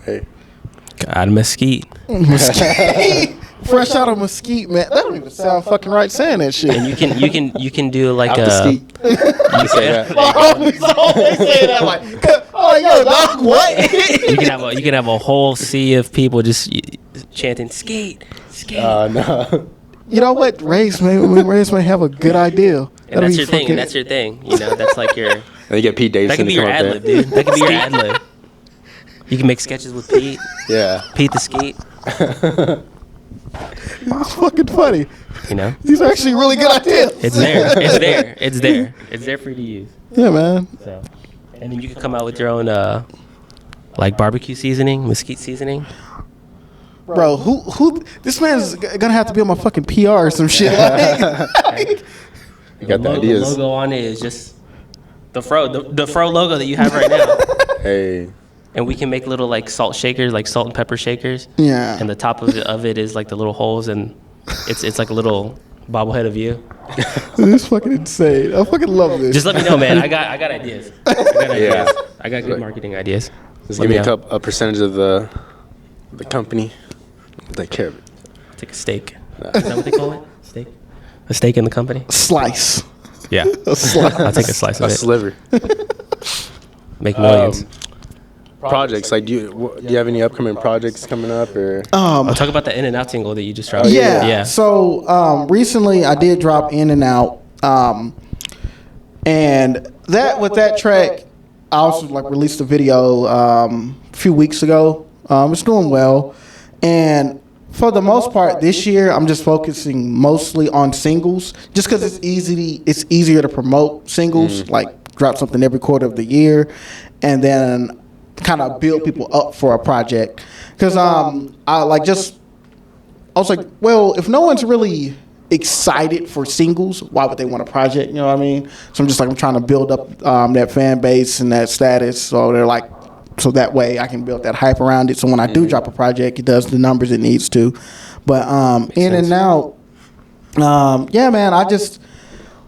Hey. God, Mesquite. Mesquite. Fresh out of Mesquite, man. That don't even sound fucking right saying that shit. And you can do like Out the a skeet. You say that. My homies always say that, like, oh, yo, dog, what? you can have a whole sea of people just chanting skate. No. You know what? Race may have a good idea. And that's your thing. And that's your thing. You know, that's like your And you get Pete that Davidson could be to your come ad up lib, there. dude. That could be your ad lib. You can make sketches with Pete. Yeah. Pete the skate. It's fucking funny. You know, These are actually really good ideas. it's there. It's there. It's there. It's there for you to use. Yeah, man. So, and then you can come out with your own like barbecue seasoning, mesquite seasoning. Bro, who? This man's gonna have to be on my fucking PR or some shit. Like, You got the The ideas. logo on it is just the fro logo that you have right now. Hey. And we can make little like salt shakers, like salt and pepper shakers. yeah. And the top of it is like the little holes, and it's like a little bobblehead of you. This is fucking insane. I fucking love this. Just let me know, man. I got ideas. I got ideas. Yeah. I got good marketing ideas. Just Let give me me know. a percentage of the company. Take care of it. Take a steak. Is that what they call it? Steak. A steak in the company. Slice. Yeah. A slice. I'll take a slice A of it. sliver. Make millions. Projects, like, do you have any upcoming projects coming up, or? I'll talk about the In and Out single that you just dropped. Yeah. Yeah. So recently I did drop In and Out, and that with that track, I also like released a video a few weeks ago. It's doing well, and for the most part this year I'm just focusing mostly on singles, just because it's easier to promote singles. Like drop something every quarter of the year, and then kind of build people up for a project. Because I was like, well, if no one's really excited for singles, why would they want a project? You know what I mean? So I'm trying to build up that fan base and that status. So they're like, so that way I can build that hype around it. So when I do drop a project, it does the numbers it needs to. But In and Out, yeah, man,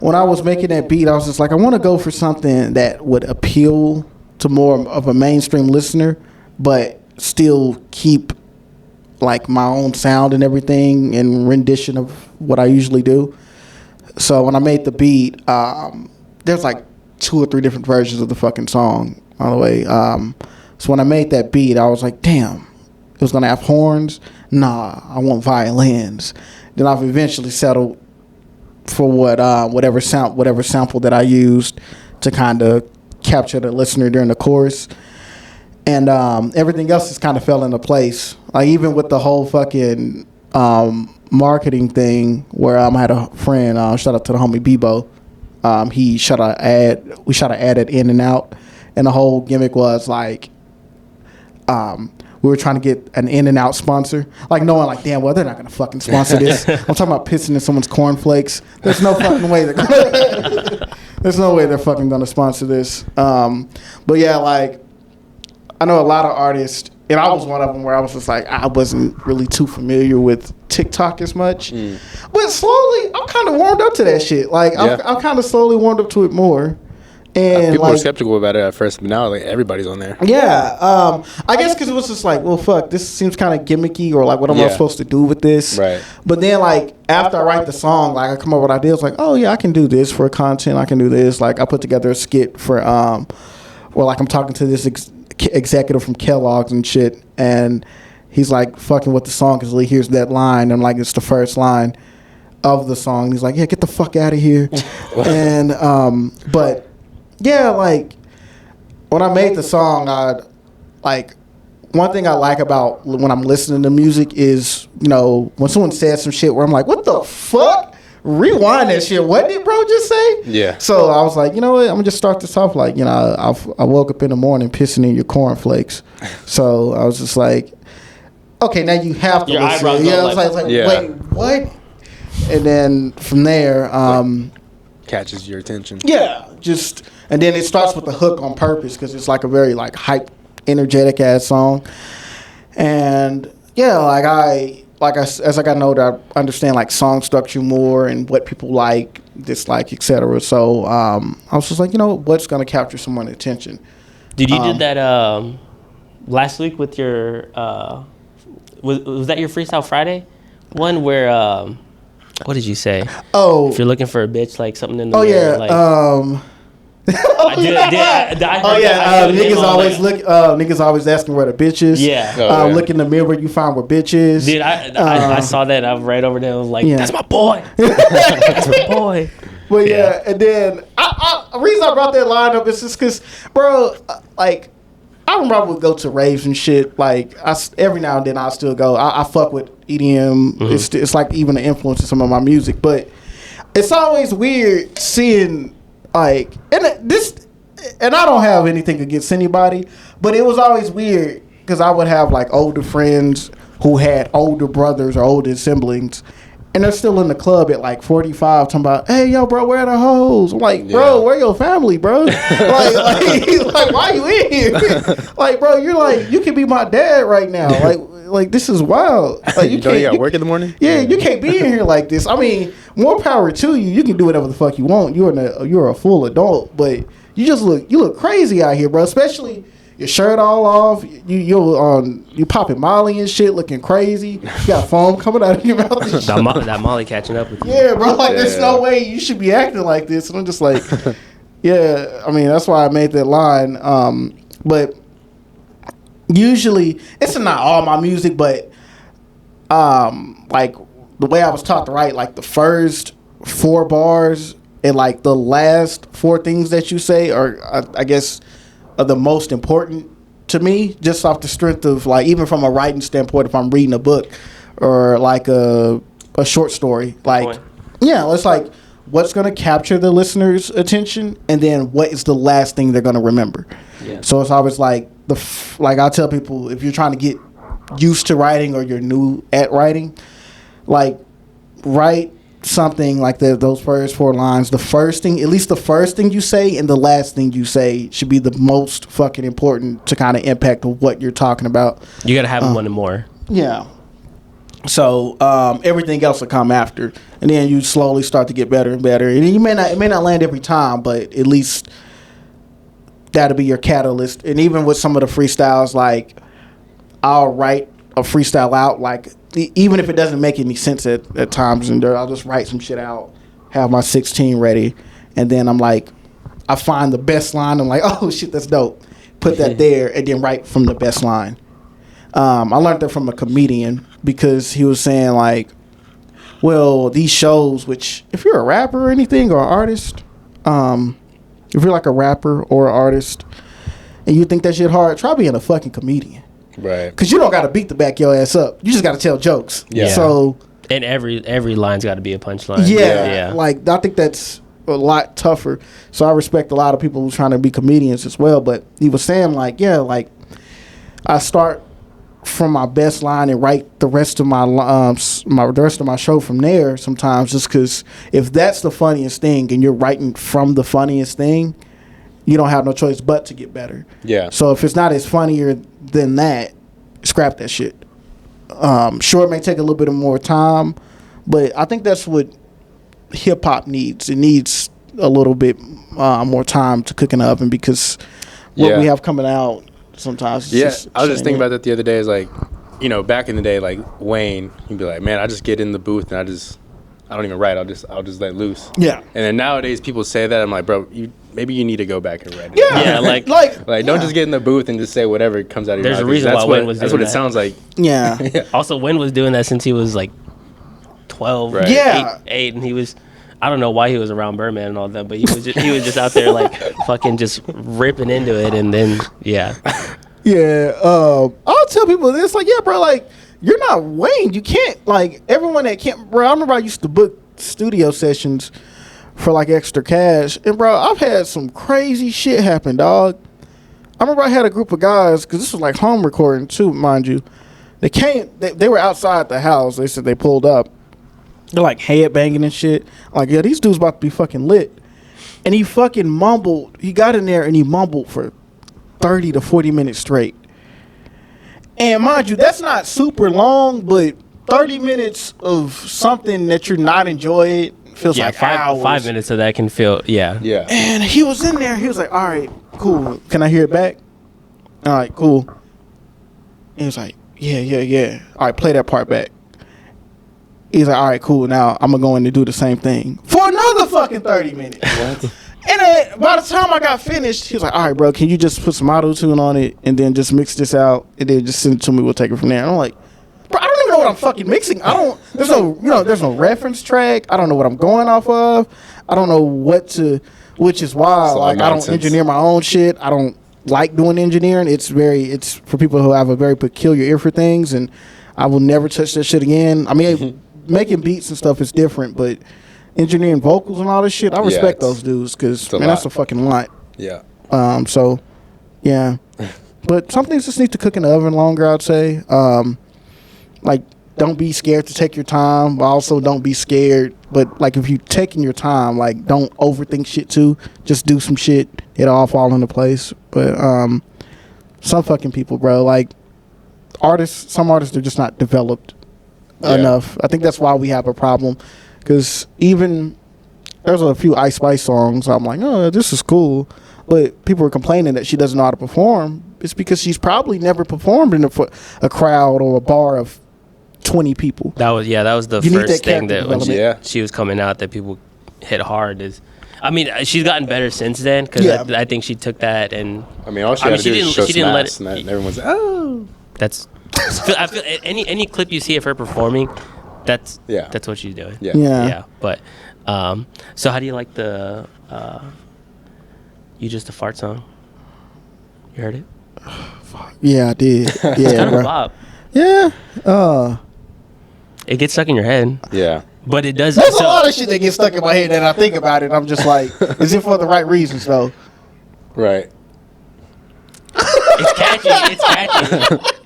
when I was making that beat, I was just like, I want to go for something that would appeal to more of a mainstream listener, but still keep like my own sound and everything and rendition of what I usually do. So when I made the beat, there's like 2 or 3 different versions of the fucking song, by the way. So when I made that beat, I was like, damn, it was gonna have horns? Nah, I want violins. Then I've eventually settled for whatever sample that I used to kind of capture the listener during the chorus. And everything else just kind of fell into place. Like even with the whole fucking marketing thing, where I had a friend, shout out to the homie Bebo. We shot an ad at In and Out, and the whole gimmick was like, we were trying to get an In and Out sponsor, like knowing like, damn, well they're not gonna fucking sponsor this. I'm talking about pissing in someone's cornflakes. There's no fucking way they're gonna. There's no way they're fucking gonna sponsor this. But yeah, like I know a lot of artists, and I was one of them where I was just like, I wasn't really too familiar with TikTok as much. But slowly, I'm kind of warmed up to that shit. Like, Yeah. I'm kind of slowly warmed up to it more. And People were like, skeptical about it at first, but now like everybody's on there. yeah, I guess because it was just like, well, fuck, this seems kind of gimmicky, or like, what am I Yeah. supposed to do with this? Right. But then, like, after I write the song, like, I come up with ideas, like, oh yeah, I can do this for content. I can do this. Like, I put together a skit for, where like I'm talking to this executive from Kellogg's and shit, and he's like fucking with the song because he hears that line, and like it's the first line of the song. He's like, yeah, get the fuck out of here. And but yeah, like when I made the song, I like, one thing I like about when I'm listening to music is, you know, when someone says some shit where I'm like, what the fuck? Rewind that shit. What did bro just say? Yeah. So I was like, you know what? I'm gonna just start this off like, you know, I woke up in the morning pissing in your cornflakes. So I was just like, okay, now you have to Your listen. eyebrows Yeah, go I was like, Yeah. wait, what? And then from there, Catches your attention. yeah, just, and then it starts with the hook on purpose because it's like a very like hype, energetic ass song. And yeah, as I got older, I understand like song structure more and what people like, dislike, etc. So I was just like, you know, what's gonna capture someone's attention? Dude, you did that last week with your was that your Freestyle Friday one where what did you say? Oh, If you're looking for a bitch, like something in the oh mirror, yeah. like, Niggas always asking where the bitch is. Yeah. Oh, yeah. Look in the mirror, you find where bitch is. Dude, I saw that. I was right over there. I was like, Yeah. "That's my boy. That's my boy." But yeah, and then the reason I brought that line up is just because, bro, like, I remember I would go to raves and shit. Like, every now and then I still go. I fuck with EDM. Mm-hmm. It's like even an influence in some of my music. But it's always weird seeing, like, and I don't have anything against anybody, but it was always weird because I would have like older friends who had older brothers or older siblings, and they're still in the club at like 45 talking about, hey, yo, bro, where are the hoes? I'm like, bro, where your family, bro? like, why you in here? Like, bro, you're like, you can be my dad right now. Like this is wild. Like, You don't got work in the morning? Yeah, you can't be in here like this. I mean, more power to you. You can do whatever the fuck you want. You're a full adult, but you look crazy out here, bro. Especially your shirt all off. You popping Molly and shit, looking crazy. You got foam coming out of your mouth. And shit. That Molly catching up with you. Yeah, bro. Like, there's no way you should be acting like this. And I'm just like, yeah. I mean, that's why I made that line. But usually, it's not all my music, but like the way I was taught to write, like the first 4 bars and like the last 4 things that you say are, I guess, are the most important to me, just off the strength of, like, even from a writing standpoint, if I'm reading a book or like a short story, like, yeah, it's like, what's going to capture the listener's attention, and then what is the last thing they're going to remember. Yeah. So it's always like, like I tell people, if you're trying to get used to writing or you're new at writing, like, write something like those first 4 lines. At least the first thing you say and the last thing you say should be the most fucking important to kind of impact what you're talking about. You gotta have one and more. Yeah. So everything else will come after, and then you slowly start to get better and better. And it may not land every time, but at least that'll be your catalyst. And even with some of the freestyles, like, I'll write a freestyle out, like, even if it doesn't make any sense at times, and I'll just write some shit out, have my 16 ready, and then I'm like, I find the best line. I'm like, oh shit, that's dope. Put that there, and then write from the best line. I learned that from a comedian because he was saying, like, well, these shows, which if you're a rapper or anything, or an artist, if you're like a rapper or an artist and you think that shit hard, try being a fucking comedian. Right. Because you don't got to beat the back your ass up. You just got to tell jokes. Yeah. So, And every line's got to be a punchline. yeah, like, I think that's a lot tougher. So I respect a lot of people who's trying to be comedians as well. But he was saying, like, yeah, like, I start from my best line and write the rest of my show from there sometimes, just because if that's the funniest thing and you're writing from the funniest thing, you don't have no choice but to get better. Yeah. So if it's not as funnier than that, scrap that shit. Sure, it may take a little bit of more time, but I think that's what hip hop needs. It needs a little bit more time to cook in the oven because what we have coming out sometimes. I was just thinking about that the other day. Is like, back in the day, like Wayne, he'd be like, man, I just get in the booth and I don't even write. I'll just let loose. Yeah. And then nowadays people say that, I'm like, bro, maybe you need to go back and write it. Yeah, like Don't just get in the booth and just say whatever comes out of your mouth. There's a reason why Wayne was doing that's what that. it sounds like. Yeah. Also, Wayne was doing that since he was like 12, Right. Yeah. 8, and he was. I don't know why he was around Birdman and all that, but he was just out there like fucking just ripping into it, and then Yeah. I'll tell people this, like, yeah, bro, like, you're not Wayne. You can't, like, everyone that can't, bro, I remember I used to book studio sessions for, like, extra cash. And, bro, I've had some crazy shit happen, dog. I remember I had a group of guys, because this was, like, home recording, too, mind you. They came, they were outside the house. They said they pulled up. They're, like, head banging and shit. Like, yeah, these dudes about to be fucking lit. And he fucking mumbled. He got in there and he mumbled for 30 to 40 minutes straight. And mind you, that's not super long, but 30 minutes of something that you're not enjoying feels like hours. 5 minutes of that can feel Yeah. And he was in there. He was like, all right, cool. Can I hear it back? All right, cool. And he was like, yeah. All right, play that part back. He's like, all right, cool. Now I'm going to go in and do the same thing for another fucking 30 minutes. What? And then by the time I got finished, he was like, all right, bro, can you just put some auto-tune on it and then just mix this out and then just send it to me. We'll take it from there. And I'm like, bro, I don't even know what I'm fucking mixing. There's no reference track. I don't know what I'm going off of. I don't know which is why, like, I don't engineer my own shit. I don't like doing engineering. It's for people who have a very peculiar ear for things, and I will never touch that shit again. I mean, making beats and stuff is different, but engineering vocals and all this shit, I respect those dudes because, man, that's a fucking lot. Yeah. So, yeah. But some things just need to cook in the oven longer, I'd say. Like, don't be scared to take your time, but also don't be scared. But, like, if you're taking your time, like, don't overthink shit, too. Just do some shit. It'll all fall into place. But some fucking people, bro, like, some artists are just not developed enough. I think that's why we have a problem. Because even there's a few Ice Spice songs I'm like, oh, this is cool. But people are complaining that she doesn't know how to perform. It's because she's probably never performed in a crowd or a bar of 20 people. That was the first thing that when she was coming out that people hit hard is. I mean, she's gotten better since then because I think she took that and. I mean, all she had to do is show some ass and everyone's like, oh. That's. I feel any clip you see of her performing. That's what she's doing. Yeah. But so how do you like the You Just a Fart song? You heard it? Yeah, I did. Yeah, it's kind of a bop. Yeah. It gets stuck in your head. Yeah. But it does. There's a lot of shit that gets stuck in my head and I think about it. I'm just like, is it for the right reasons though? Right. It's catchy.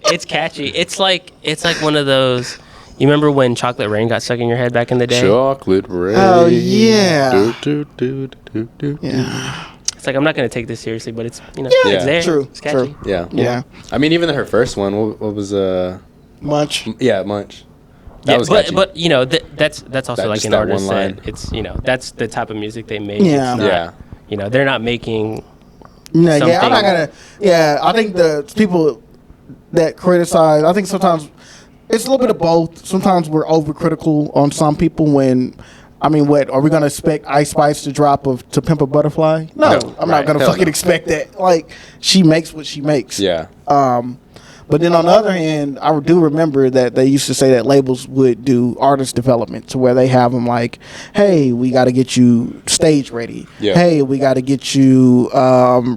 It's catchy. It's like one of those. You remember when Chocolate Rain got stuck in your head back in the day? Chocolate Rain. Oh, yeah. Yeah. It's like, I'm not going to take this seriously, but it's, it's there. True. It's catchy. True. Yeah. I mean, even her first one, what was Munch. Yeah, Munch. That was catchy. But that's also like an artist that it's, that's the type of music they make. Yeah. It's not, they're not making I'm not going to, I think the people that criticize, I think sometimes it's a little bit of both. Sometimes we're overcritical on some people when, I mean, what, are we going to expect Ice Spice to drop To Pimp a Butterfly? No, I'm not going to fucking expect that. Like, she makes what she makes. Yeah. But then on the other hand, I do remember that they used to say that labels would do artist development to where they have them like, hey, we got to get you stage ready. Yeah. Hey, we got to get you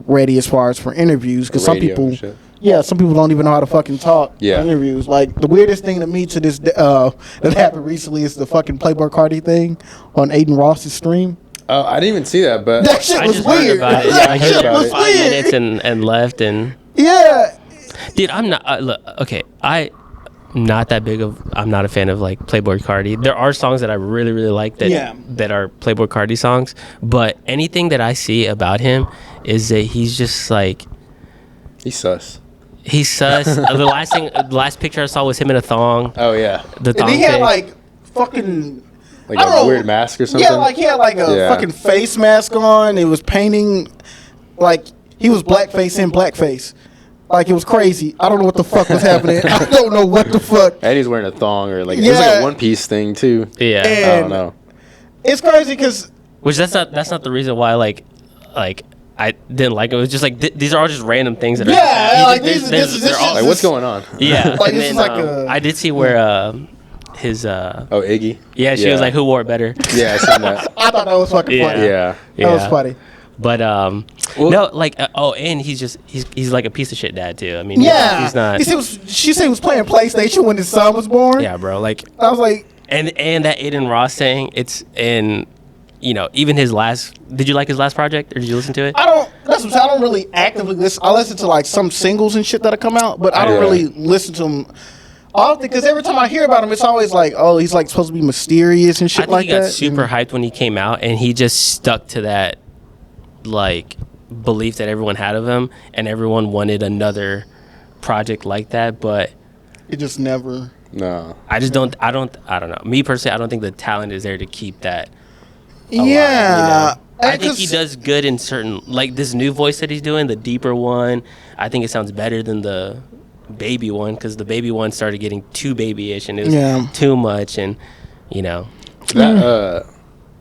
ready as far as for interviews. Because some people don't even know how to fucking talk in interviews. Like, the weirdest thing to me to this that happened recently is the fucking Playboy Cardi thing on Aiden Ross's stream. I didn't even see that, but that shit was weird. About it. That shit was 5 minutes and left and. Yeah. Dude, I'm not. Look, okay, I'm not a fan of like Playboy Cardi. There are songs that I really, really like that are Playboy Cardi songs, but anything that I see about him is that he's just like. He's sus. The last picture I saw was him in a thong. Oh yeah. The thong. And he had thing. like fucking Like I don't a know. weird mask or something? Yeah, like he had like a Yeah. fucking face mask on. It was painting, like he was blackface in blackface. Like it was crazy. I don't know what the fuck was happening. I don't know what the fuck. And he's wearing a thong or like, it was like Yeah. a One Piece thing too. Yeah. I And don't know. it's crazy because Which that's not the reason why like I didn't like it. It was just like these are all just random things that are Yeah, like, there's- this there's- is they're all- Like, what's going on? yeah. Like, And this is then, like a- I did see where his Oh, Iggy? yeah, she was like, who wore it better? Yeah, I seen that. I thought that was fucking Yeah. funny. Yeah. That was funny. But no, like and he's like a piece of shit dad too. I mean, Yeah, he's not. She said he was playing PlayStation when his son was born. Yeah, bro. Like, I was like, and that Aiden Ross thing, it's in, you know, even his last. Did you like his last project, or did you listen to it? I don't. That's what I'm saying. I don't really actively listen. I listen to like some singles and shit that have come out, but I don't Yeah. really listen to them often because every time I hear about him, it's always like, oh, he's like supposed to be mysterious and I shit think like he got that. super hyped when he came out, and he just stuck to that, like, belief that everyone had of him, and everyone wanted another project like that. But It just never. No. I just don't. I don't know. Me personally, I don't think the talent is there to keep that. Yeah. alive, you know? I think 'cause- he does good in certain, like this new voice that he's doing, the deeper one. I think it sounds better than the baby one, because the baby one started getting too babyish and it was Yeah. too much, and you know.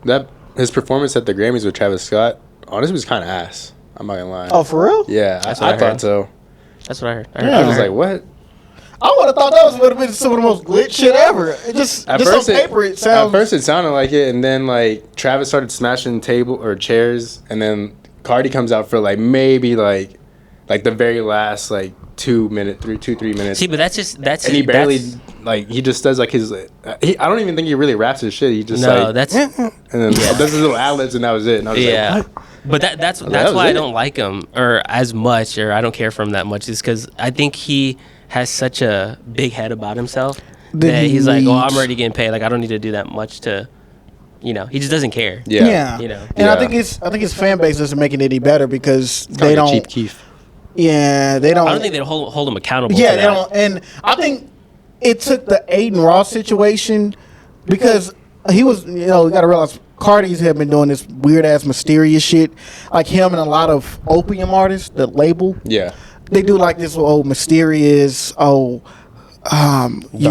That his performance at the Grammys with Travis Scott honestly was kind of ass. I'm not gonna lie. Oh, for real? Yeah, That's I what I thought heard. so. That's what I heard. Yeah. I was like, what? I would have thought that would have been some of the most glitch shit ever. It just on paper, it sounds. At first it sounded like it, and then like Travis started smashing table or chairs, and then Cardi comes out for like maybe like the very last like 3 minutes. See, but that's and he barely like he just does like his. I don't even think he really raps his shit. He just no, like that's and then does his little ad-libs, and that was it. And I was yeah. like, what? But that's was why I it. don't like him or as much, or I don't care for him that much, is because I think he has such a big head about himself that he he's like, oh, I'm needs- already getting paid. Like, I don't need to do that much to, you know, he just doesn't care. Yeah. You know. And Yeah. I think his fan base doesn't make it any better because Kinda they don't. Chief Keef. Yeah, they don't. I don't think they hold him accountable. Yeah, for they that. don't. And I think it took the Aiden Ross situation because he was, you know, you got to realize Cardi's have been doing this weird ass mysterious shit, like him and a lot of opium artists, the label. Yeah. They do like this old mysterious, you're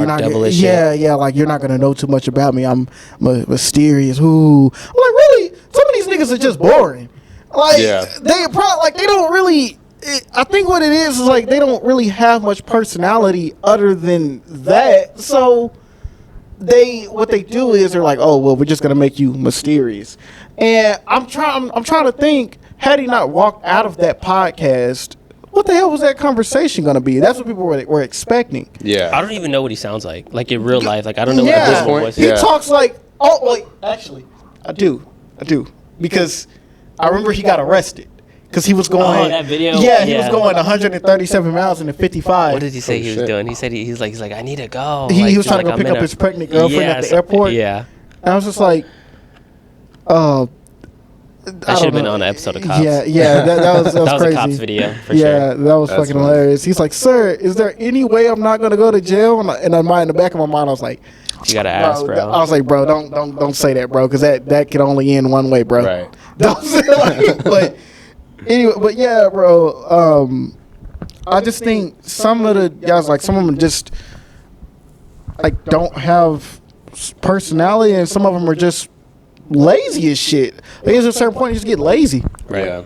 not devilish yeah, like you're not gonna know too much about me. I'm mysterious. Ooh, I'm like, really? Some of these niggas are just boring. Like Yeah. they probably like they don't really. I think what it is like they don't really have much personality other than that. So what they do is they're like, oh well, we're just gonna make you mysterious. And I'm trying to think, had he not walked out of that podcast, what the hell was that conversation gonna be? That's what people were expecting. Yeah. I don't even know what he sounds like in real life. Like, I don't know Yeah. what his point, voice He is. yeah. talks like, oh, wait, actually, I do, because I remember he got arrested because he was going. Oh, that video? Yeah, he was Yeah. going 137 miles in a 55. What did he say Oh, he was shit. doing? He said he's like, I need to go. He Like, was trying to go I'm pick in up his pregnant girlfriend at the airport. Yeah. And I was just like, That should have been on an episode of Cops. Yeah, that was That was crazy. a Cops video, for Yeah, sure. that was That's fucking funny. hilarious. He's like, sir, is there any way I'm not gonna go to jail? And in the back of my mind, I was like, You gotta ask, bro. I was like, bro, don't say that, bro, because that can only end one way, bro. Right. Don't say like, but anyway, but yeah, bro. I just think some of the guys, like some of them, just like don't have personality, and some of them are just lazy as shit. There's a certain point you just get lazy. Right. Yeah.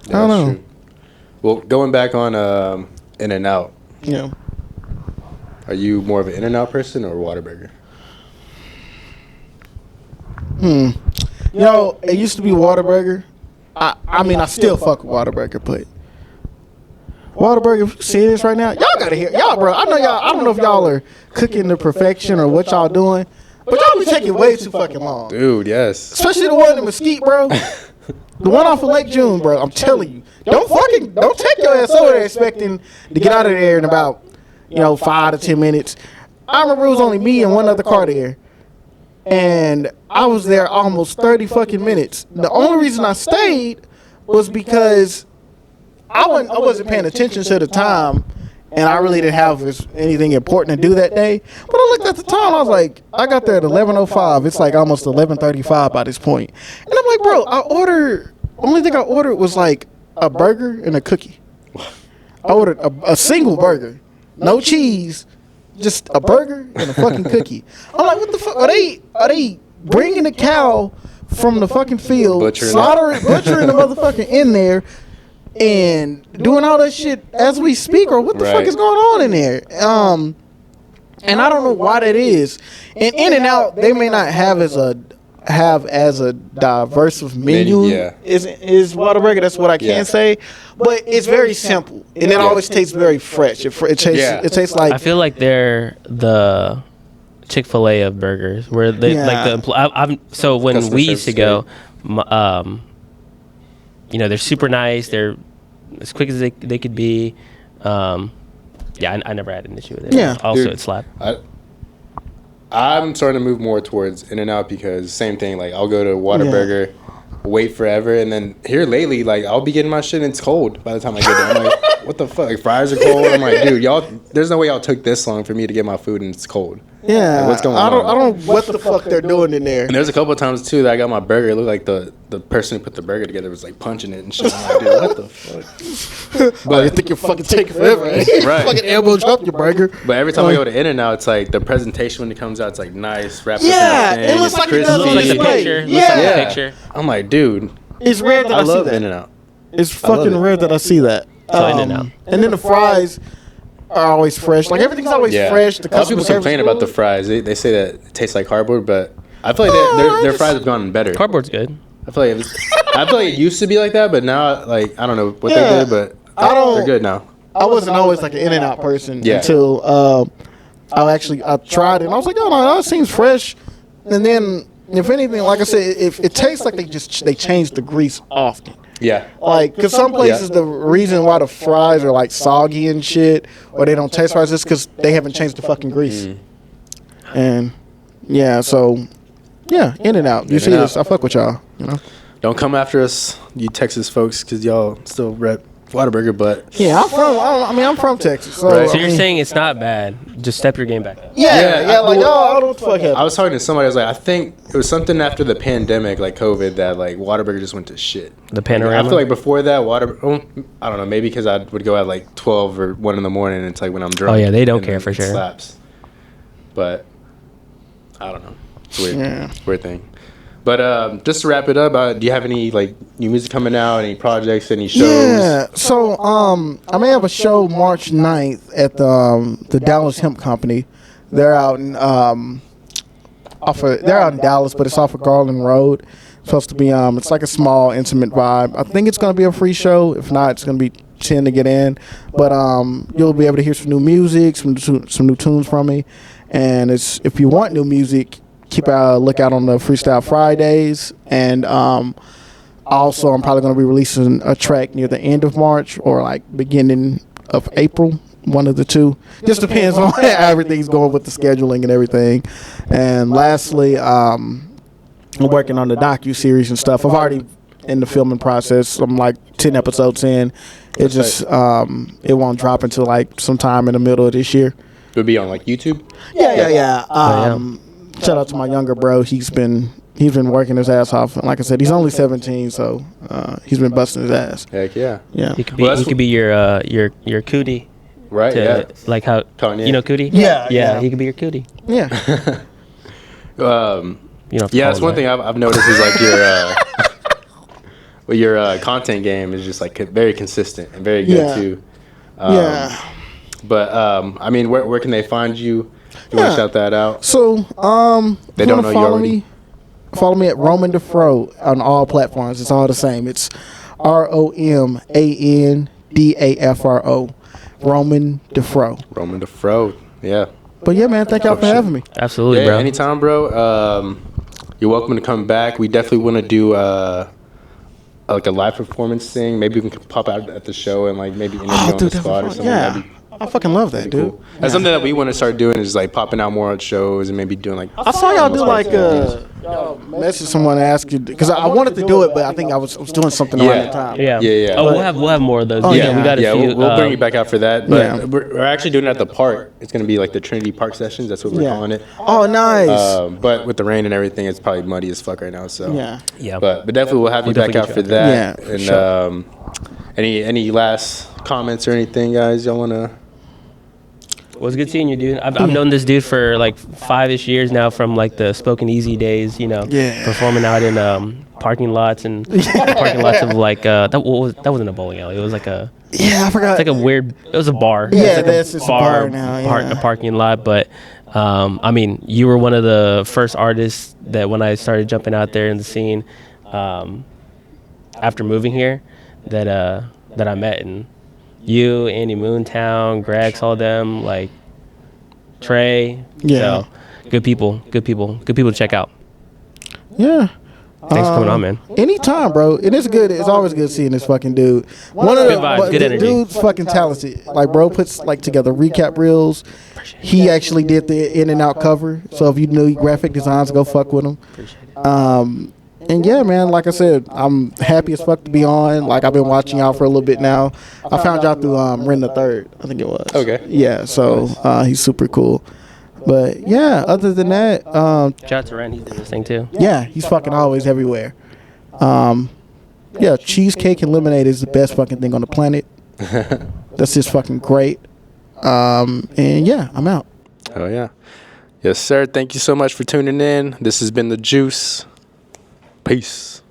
I don't know. True. Well, going back on In and Out, You know. are you more of an In and Out person or Whataburger? You know, it used to be Whataburger. I mean, I still fuck with Whataburger, but Whataburger, if you see this right now, y'all gotta hear, y'all, bro. I know y'all. I don't know if y'all are cooking to perfection or what y'all doing, but y'all be taking way too fucking long. Dude, yes. Especially the one in Mesquite, bro. The one off of Lake June, bro. I'm telling you, don't take your ass over there expecting to get out of there in about 5 to 10 minutes. I remember it was only me and one other car there. And I was there almost 30 fucking minutes. The only reason I stayed was because I wasn't paying attention to the time, and I really didn't have anything important to do that day. But I looked at the time. I was like, I got there at 11:05. It's like almost 11:35 by this point, and I'm like, bro, only thing I ordered was like a burger and a cookie. I ordered a single burger, no cheese, just a burger and a fucking cookie. I'm like, what the fuck? Are they bringing the cow from the fucking field, butchering the motherfucker in there, and doing all that shit as we speak, or what the fuck is going on in there? And I don't know why that is. And In-N-Out, they may not have as a diverse of menu is Whataburger. That's what I can say, but it's very simple and it always tastes very fresh. It tastes like, I feel like they're the Chick-fil-A of burgers, where they so when customer we used to go, they're super nice. They're as quick as they could be. I never had an issue with it. Yeah, also dude, it slapped. I'm starting to move more towards In-N-Out because same thing. Like I'll go to Whataburger, wait forever, and then here lately, like I'll be getting my shit and it's cold by the time I get there. I'm like, what the fuck? Like, fries are cold. I'm like, dude, y'all, there's no way y'all took this long for me to get my food and it's cold. Yeah, like, what's going on? I don't know what the fuck they're doing in there. And there's a couple of times too that I got my burger. It looked like the person who put the burger together was like punching it and shit. I'm like, dude, what the fuck? But you think you're fucking taking forever? Right? Fucking elbow drop your burger. But every time I go to In-N-Out, it's like the presentation when it comes out, it's like nice, wrapped yeah, up in the thing. it looks like crispy. another picture. Yeah. Looks like a picture. I'm like, dude, it's rare that I see love that. In-N-Out. It's fucking rare that I see that. So In-N-Out. And then the fries are always fresh. Like everything's always fresh. The a lot of people complain about the fries. They say that it tastes like cardboard, but I feel like their fries have gotten better. Cardboard's good. I feel like it used to be like that, but now like I don't know what they did, but they're good now. I wasn't always like an In-N-Out person until I tried it and I was like, oh no, that seems fresh. And then if anything, like I said, if it tastes like they changed the grease often. Yeah. Like, because some places the reason why the fries are like soggy and shit, or they don't taste right, is because they haven't changed the fucking grease. And In-N-Out. You see this? I fuck with y'all. You know. Don't come after us, you Texas folks, because y'all still rep Whataburger, but I'm from Texas. So, Right. So you're saying it's not bad. Just step your game back up. I don't know what the fuck happened. I was talking to somebody. I was like, I think it was something after the pandemic, like COVID, that like Whataburger just went to shit. The panorama. I feel like before that, I don't know, maybe because I would go at like 12 or 1 in the morning. And it's like when I'm drunk. Oh yeah, they don't and care then for it sure. Slaps. But I don't know. It's weird. Yeah. It's a weird thing. But just to wrap it up, do you have any like new music coming out? Any projects? Any shows? Yeah. So I may have a show March 9th at the Dallas Hemp Company. They're out in they're out in Dallas, but it's off of Garland Road. It's supposed to be it's like a small intimate vibe. I think it's gonna be a free show. If not, it's gonna be 10 to get in. But you'll be able to hear some new music, some new tunes from me. And if you want new music, keep a lookout on the Freestyle Fridays. And also, I'm probably going to be releasing a track near the end of March or like beginning of April, one of the two. Just depends on how everything's going with the scheduling and everything. And lastly, I'm working on the docu-series and stuff. I've already in the filming process. I'm like 10 episodes in. It just it won't drop until like sometime in the middle of this year. It'll be on like YouTube. Yeah. Shout out to my younger bro. He's been working his ass off. And like I said, he's only 17, so he's been busting his ass. Heck yeah. Yeah. He could be your cootie. Right. Yeah. Like how Kanye. You know cootie. Yeah. He could be your cootie. Yeah. That's one thing I've noticed is like your content game is just like very consistent and very good too. But I mean, where can they find you? You want to shout that out? So They don't know you already. Follow me at Roman Dafro on all platforms. It's all the same. It's ROMANDAFRO. Roman Dafro. Roman Dafro. Yeah. But yeah, man, thank y'all for having me. Absolutely, bro. Anytime, bro. You're welcome to come back. We definitely want to do like a live performance thing. Maybe we can pop out at the show and like maybe interview on the spot or something. Yeah. I fucking love that, dude. Cool. That's something that we want to start doing is like popping out more at shows and maybe doing like. I saw y'all do like message someone to ask you because I wanted to do it, but I think I was doing something around that time. Yeah. Oh, we'll have more of those. Oh, we got a few. We'll bring you back out for that. But Yeah. we're actually doing it at the park. It's gonna be like the Trinity Park sessions. That's what we're calling it. Oh, nice. But with the rain and everything, it's probably muddy as fuck right now. So Yeah. But definitely we'll have you back out for that. Yeah, And sure. any last comments or anything, guys? Y'all wanna? Well, it's good seeing you, dude. I've known this dude for like 5-ish years now, from like the Spoken Easy days, performing out in parking lots and parking lots of like that wasn't a bowling alley. It was like a I forgot. it's like a weird. It was a bar. Yeah, It's like that's just a bar now, yeah. A parking lot. But I mean, you were one of the first artists that when I started jumping out there in the scene, after moving here, that I met, and you, Andy Moontown, Grex, all them, like Trey. Yeah. So, good people to check out. Yeah. Thanks for coming on, man. Anytime, bro. And it's good. It's always good seeing this fucking dude. One of Good vibes, good the energy. dude's fucking talented. Like, bro puts like together recap reels. He actually did the in and out cover. So if you knew graphic designs, go fuck with him. And yeah, man, like I said, I'm happy as fuck to be on. Like, I've been watching y'all for a little bit now. I found y'all through Ren the Third, I think it was. Okay. Yeah, so he's super cool. But yeah, other than that, Shout out to Ren, he's doing this thing too. yeah, he's fucking always everywhere. Yeah, cheesecake and lemonade is the best fucking thing on the planet. That's just fucking great. And yeah, I'm out. Oh yeah. Yes, sir. Thank you so much for tuning in. This has been The Juice. Peace.